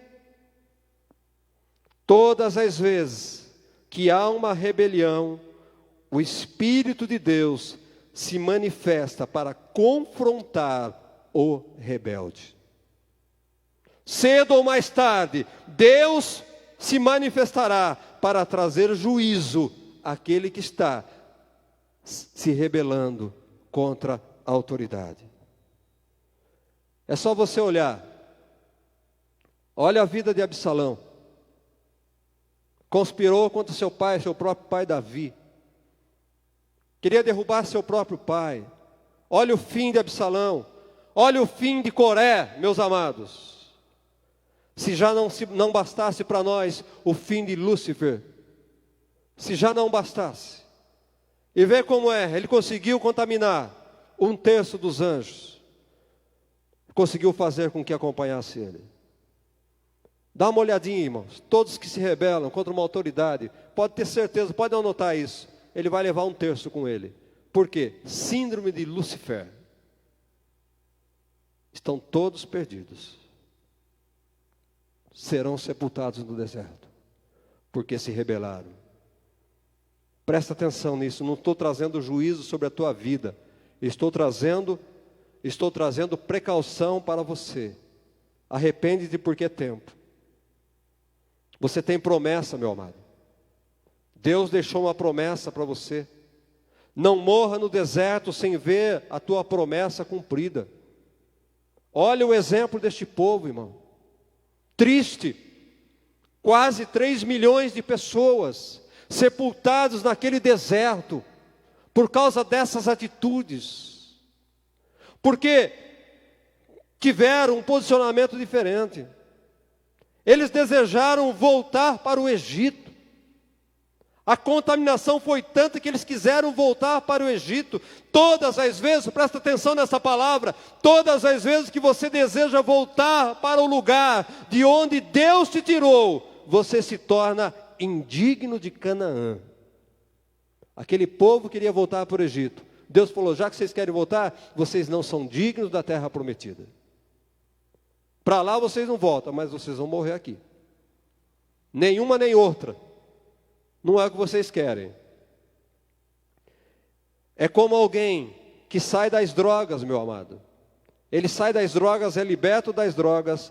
Todas as vezes que há uma rebelião, o Espírito de Deus se manifesta para confrontar o rebelde. Cedo ou mais tarde, Deus se manifestará para trazer juízo àquele que está se rebelando contra a autoridade. É só você olhar. Olha a vida de Absalão. Conspirou contra seu pai, seu próprio pai Davi. Queria derrubar seu próprio pai. Olha o fim de Absalão. Olha o fim de Coré, meus amados. Se já não bastasse para nós o fim de Lúcifer. Se já não bastasse. E vê como é, ele conseguiu contaminar 1/3 dos anjos. Conseguiu fazer com que acompanhasse ele. Dá uma olhadinha, irmãos. Todos que se rebelam contra uma autoridade, pode ter certeza, pode anotar isso. Ele vai levar 1/3 com ele. Por quê? Síndrome de Lúcifer. Estão todos perdidos. Serão sepultados no deserto, porque se rebelaram. Presta atenção nisso. Não estou trazendo juízo sobre a tua vida. Estou trazendo precaução para você. Arrepende-te porque é tempo. Você tem promessa, meu amado. Deus deixou uma promessa para você. Não morra no deserto sem ver a tua promessa cumprida. Olha o exemplo deste povo, irmão. Triste. Quase 3 milhões de pessoas sepultados naquele deserto por causa dessas atitudes. Porque tiveram um posicionamento diferente. Eles desejaram voltar para o Egito. A contaminação foi tanta que eles quiseram voltar para o Egito. Todas as vezes, presta atenção nessa palavra, todas as vezes que você deseja voltar para o lugar de onde Deus te tirou, você se torna indigno de Canaã. Aquele povo queria voltar para o Egito. Deus falou: já que vocês querem voltar, vocês não são dignos da terra prometida. Para lá vocês não voltam, mas vocês vão morrer aqui. Nenhuma nem outra. Não é o que vocês querem. É como alguém que sai das drogas, meu amado. Ele sai das drogas, é liberto das drogas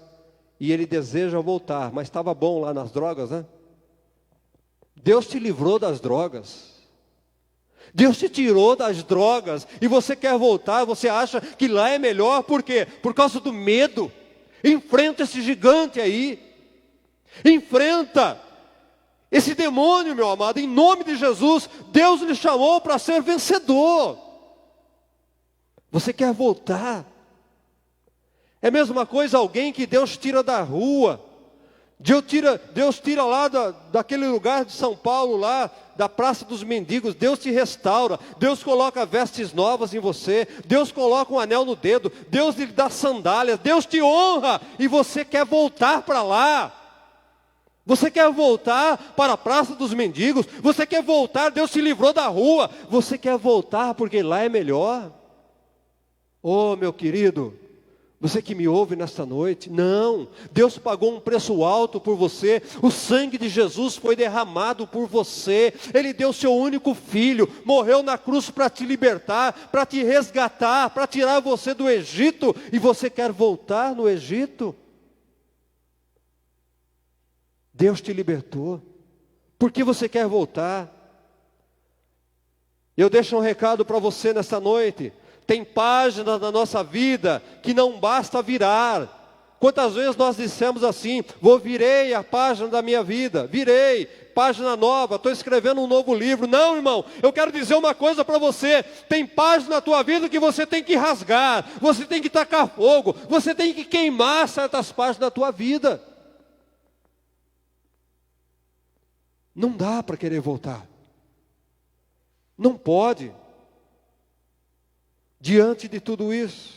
e ele deseja voltar. Mas estava bom lá nas drogas, né? Deus te livrou das drogas. Deus te tirou das drogas e você quer voltar, você acha que lá é melhor, por quê? Por causa do medo. Enfrenta esse gigante aí. Enfrenta esse demônio, meu amado, em nome de Jesus. Deus lhe chamou para ser vencedor. Você quer voltar? É a mesma coisa alguém que Deus tira da rua. Deus tira lá daquele lugar de São Paulo, lá da Praça dos Mendigos. Deus te restaura, Deus coloca vestes novas em você, Deus coloca um anel no dedo, Deus lhe dá sandálias, Deus te honra, e você quer voltar para lá. Você quer voltar para a Praça dos Mendigos, você quer voltar, Deus te livrou da rua, você quer voltar porque lá é melhor. Oh, meu querido, você que me ouve nesta noite, não, Deus pagou um preço alto por você, o sangue de Jesus foi derramado por você, Ele deu seu único filho, morreu na cruz para te libertar, para te resgatar, para tirar você do Egito, e você quer voltar no Egito? Deus te libertou, por que você quer voltar? Eu deixo um recado para você nesta noite. Tem páginas na nossa vida que não basta virar. Quantas vezes nós dissemos assim: virei a página da minha vida, virei, página nova, estou escrevendo um novo livro. Não, irmão, eu quero dizer uma coisa para você: tem página na tua vida que você tem que rasgar, você tem que tacar fogo, você tem que queimar certas páginas da tua vida. Não dá para querer voltar, não pode. Diante de tudo isso,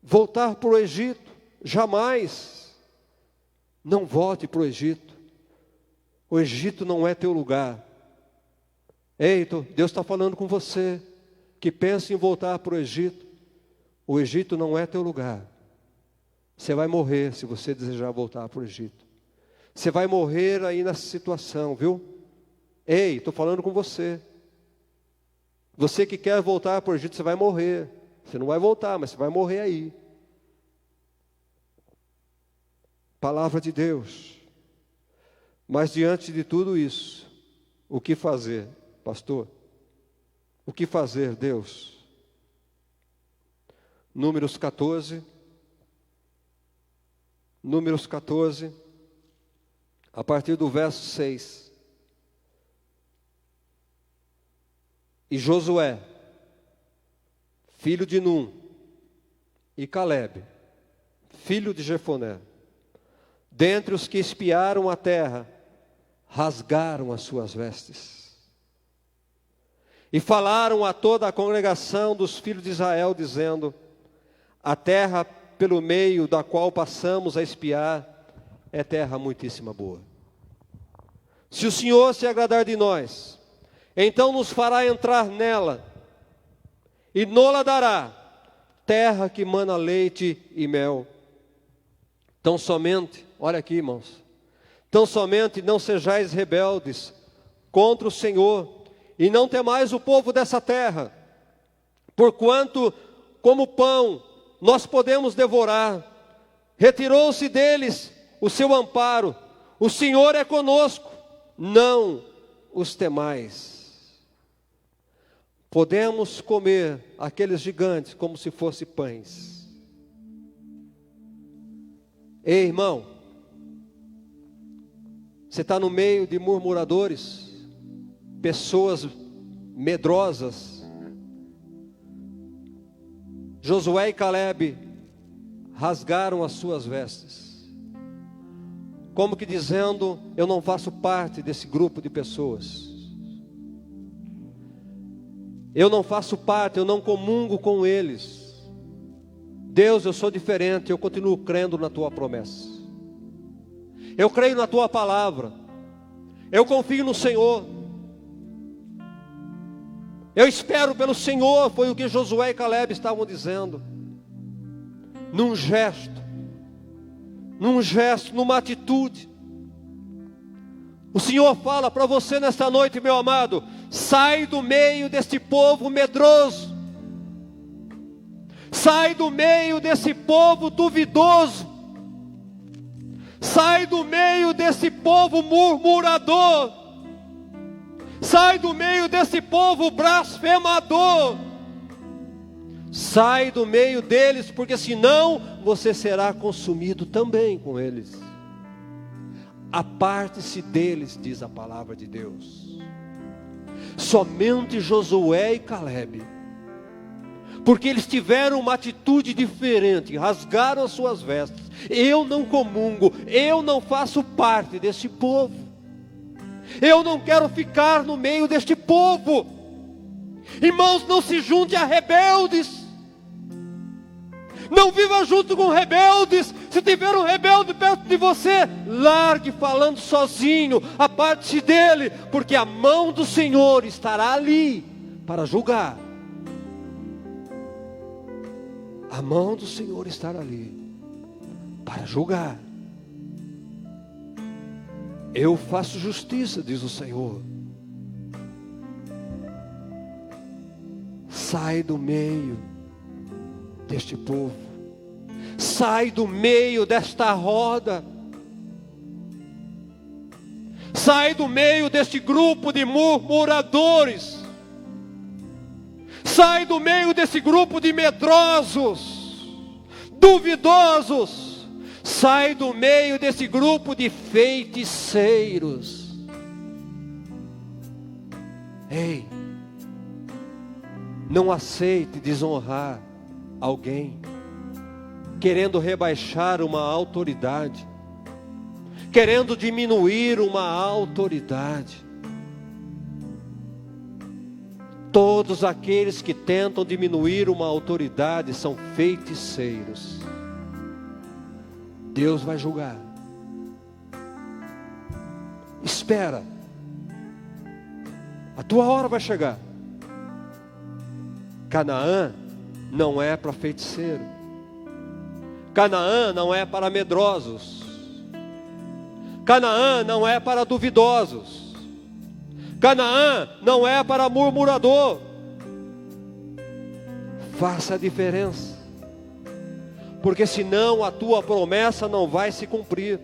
voltar para o Egito, jamais. Não volte para o Egito. O Egito não é teu lugar. Ei, Deus está falando com você, que pensa em voltar para o Egito. O Egito não é teu lugar. Você vai morrer se você desejar voltar para o Egito. Você vai morrer aí nessa situação, viu? Ei, estou falando com você. Você que quer voltar para o Egito, você vai morrer. Você não vai voltar, mas você vai morrer aí. Palavra de Deus. Mas diante de tudo isso, o que fazer, pastor? O que fazer, Deus? Números 14, a partir do verso 6. E Josué, filho de Num, e Calebe, filho de Jefoné, dentre os que espiaram a terra, rasgaram as suas vestes. E falaram a toda a congregação dos filhos de Israel, dizendo: a terra pelo meio da qual passamos a espiar é terra muitíssima boa. Se o Senhor se agradar de nós, então nos fará entrar nela, e nola dará, terra que mana leite e mel. Tão somente, olha aqui, irmãos, tão somente não sejais rebeldes contra o Senhor, e não temais o povo dessa terra, porquanto, como pão, nós podemos devorar. Retirou-se deles o seu amparo, o Senhor é conosco, não os temais. Podemos comer aqueles gigantes como se fossem pães. Ei, irmão, você está no meio de murmuradores, pessoas medrosas. Josué e Calebe rasgaram as suas vestes, como que dizendo: eu não faço parte desse grupo de pessoas. Eu não faço parte, eu não comungo com eles. Deus, eu sou diferente, eu continuo crendo na tua promessa. Eu creio na tua palavra. Eu confio no Senhor. Eu espero pelo Senhor, foi o que Josué e Calebe estavam dizendo. Num gesto, numa atitude. O Senhor fala para você nesta noite, meu amado: sai do meio deste povo medroso, sai do meio desse povo duvidoso, sai do meio desse povo murmurador, sai do meio desse povo blasfemador, sai do meio deles, porque senão você será consumido também com eles. Aparte-se deles, diz a palavra de Deus. Somente Josué e Calebe, porque eles tiveram uma atitude diferente, rasgaram as suas vestes. Eu não comungo, eu não faço parte deste povo, eu não quero ficar no meio deste povo. Irmãos, não se junte a rebeldes, não viva junto com rebeldes. Se tiver um rebelde perto de você, largue falando sozinho, aparte-se dele, porque a mão do Senhor estará ali para julgar. A mão do Senhor estará ali para julgar. Eu faço justiça, diz o Senhor. Sai do meio deste povo, sai do meio desta roda, sai do meio deste grupo de murmuradores, sai do meio desse grupo de medrosos, duvidosos, sai do meio desse grupo de feiticeiros. Ei, não aceite desonrar alguém, querendo rebaixar uma autoridade, querendo diminuir uma autoridade. Todos aqueles que tentam diminuir uma autoridade são feiticeiros. Deus vai julgar. Espera, a tua hora vai chegar. Canaã não é para feiticeiro, Canaã não é para medrosos, Canaã não é para duvidosos, Canaã não é para murmurador. Faça a diferença, porque senão a tua promessa não vai se cumprir.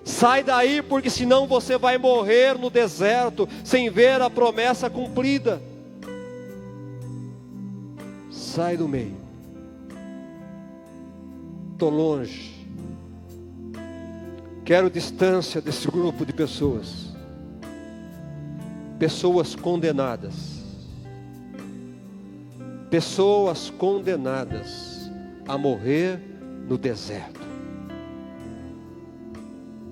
Sai daí, porque senão você vai morrer no deserto sem ver a promessa cumprida. Sai do meio. Estou longe. Quero distância desse grupo de pessoas. Pessoas condenadas. Pessoas condenadas a morrer no deserto.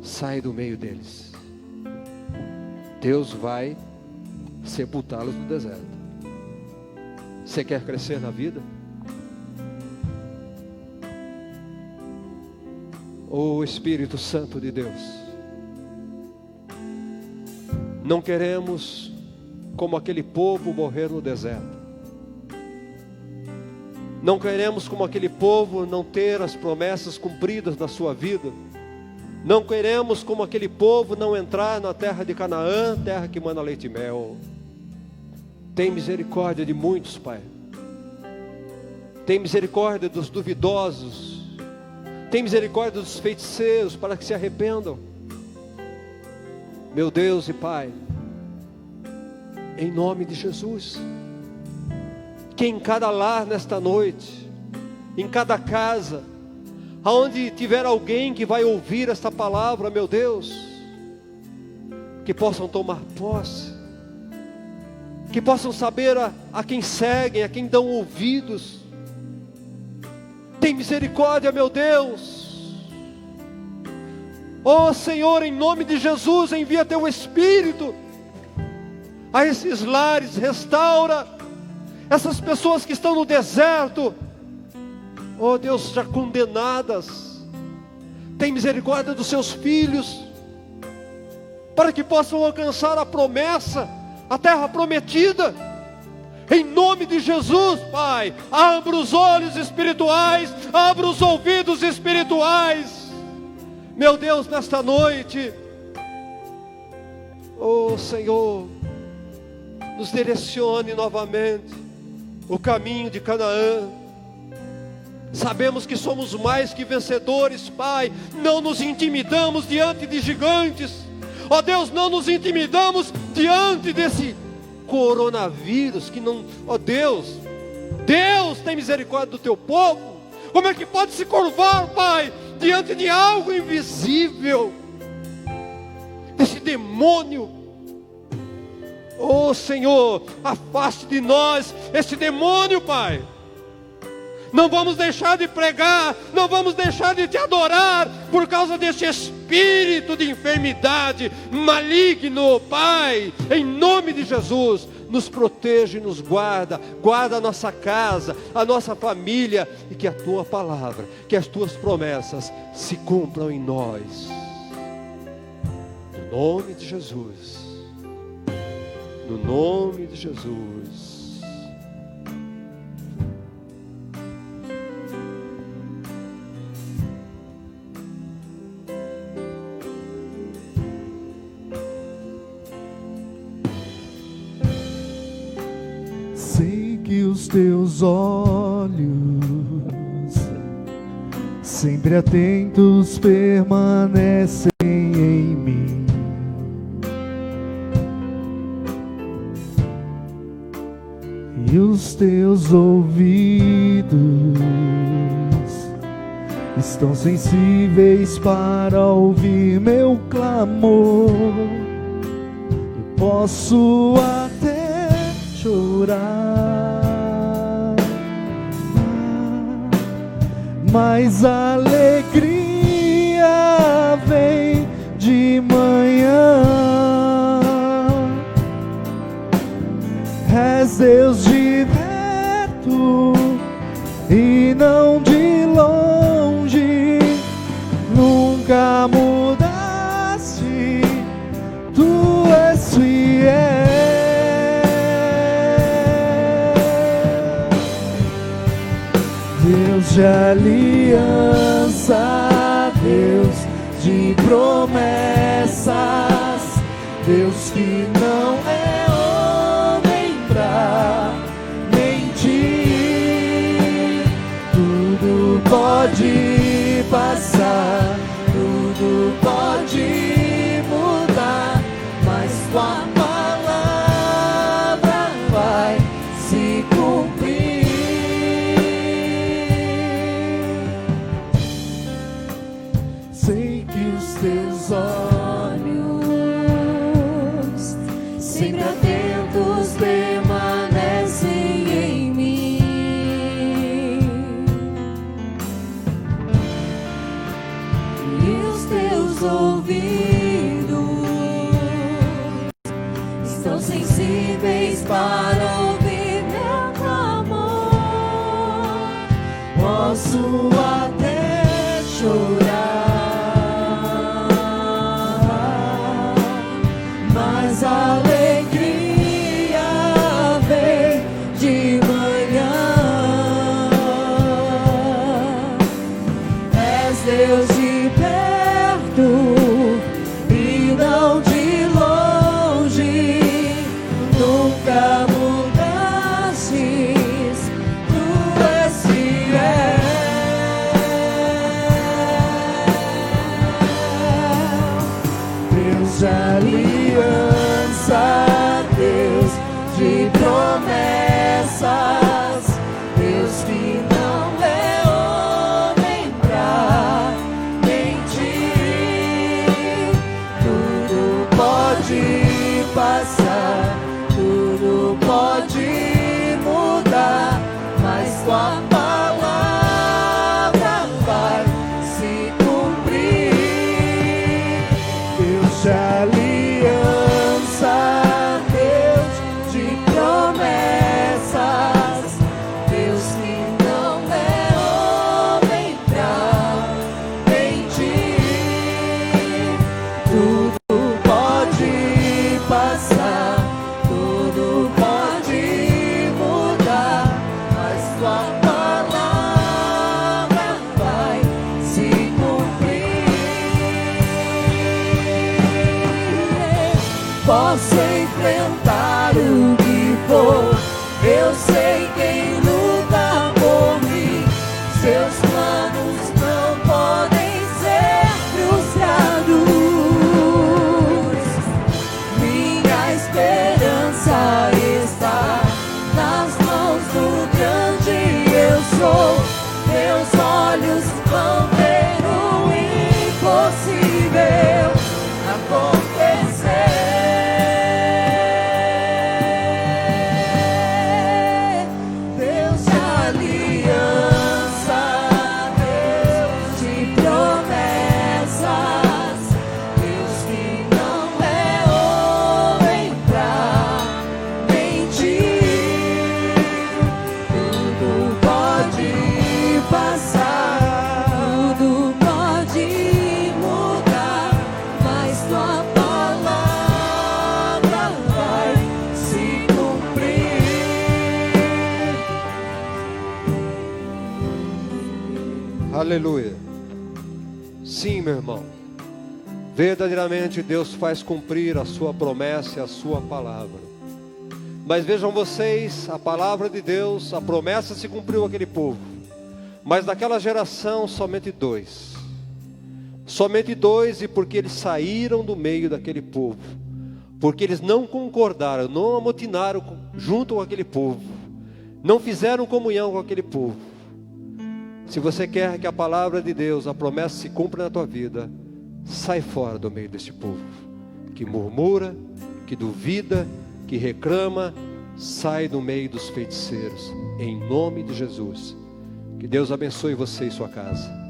Sai do meio deles. Deus vai sepultá-los no deserto. Você quer crescer na vida? Oh Espírito Santo de Deus, não queremos, como aquele povo, morrer no deserto. Não queremos, como aquele povo, não ter as promessas cumpridas na sua vida. Não queremos, como aquele povo, não entrar na terra de Canaã, terra que mana leite e mel. Tem misericórdia de muitos, Pai. Tem misericórdia dos duvidosos. Tem misericórdia dos feiticeiros, para que se arrependam. Meu Deus e Pai, em nome de Jesus, que em cada lar nesta noite, em cada casa, aonde tiver alguém que vai ouvir esta palavra, meu Deus, que possam tomar posse, que possam saber a quem seguem, a quem dão ouvidos. Tem misericórdia, meu Deus. Oh Senhor, em nome de Jesus, envia teu Espírito a esses lares, restaura essas pessoas que estão no deserto, oh Deus, já condenadas. Tem misericórdia dos seus filhos, para que possam alcançar a promessa, a terra prometida. Em nome de Jesus, Pai, abra os olhos espirituais, abra os ouvidos espirituais. Meu Deus, nesta noite, Oh Senhor, nos direcione novamente o caminho de Canaã. Sabemos que somos mais que vencedores, Pai. Não nos intimidamos diante de gigantes. Ó Deus, não nos intimidamos diante desse coronavírus que não... Ó Deus, Deus tem misericórdia do teu povo. Como é que pode se curvar, Pai, diante de algo invisível, desse demônio? Oh Senhor, afaste de nós esse demônio, Pai. Não vamos deixar de pregar, não vamos deixar de te adorar por causa desse espírito de enfermidade maligno, Pai. Em nome de Jesus, nos protege e nos guarda, guarda a nossa casa, a nossa família, e que a tua palavra, que as tuas promessas se cumpram em nós. No nome de Jesus, no nome de Jesus. Sei que os teus olhos, sempre atentos, permanecem em mim. E os teus ouvidos estão sensíveis para ouvir meu clamor. Eu posso até chorar, mas a alegria vem de manhã. És Deus de perto e não de longe, nunca mudaste, tu és fiel. Deus de aliança, Deus de promessas, Deus que não é homem pra mentir. Tudo pode passar, tudo pode mudar, mas tua palavra vai se cumprir. Sei que os teus olhos, sempre atentos, permanecem em mim. E os teus ouvidos estão sensíveis para ouvir meu clamor. Posso até chorar, mas a alegria vem de manhã. És Deus de perto e não de longe, nunca mudastes, tu és fiel. Deus de aliança, Deus de promessas, Deus que não é homem pra mentir. Tudo pode passar, tudo pode mudar, mas tua palavra vai se cumprir. Deus de aliança, Deus de promessas, Deus que não é homem pra mentir. Tudo pode passar, tudo pode mudar, mas tua palavra posso enfrentar o que for. Eu sei quem luta por mim. Seus planos não podem ser frustrados. Minha esperança está nas mãos do grande eu sou. Meus olhos vão ver o impossível acontecer. Deus de aliança, Deus de promessas, Deus que não é homem pra mentir. Tudo pode passar, tudo pode mudar, mas tua palavra vai se cumprir. Aleluia. Sim, meu irmão. Verdadeiramente Deus faz cumprir a sua promessa e a sua palavra. Mas vejam vocês, a palavra de Deus, a promessa se cumpriu àquele povo. Mas naquela geração somente dois. Somente dois, e porque eles saíram do meio daquele povo. Porque eles não concordaram, não amotinaram junto com aquele povo. Não fizeram comunhão com aquele povo. Se você quer que a palavra de Deus, a promessa se cumpra na tua vida, sai fora do meio deste povo. Que murmura, que duvida, que reclama, sai do meio dos feiticeiros. Em nome de Jesus. Que Deus abençoe você e sua casa.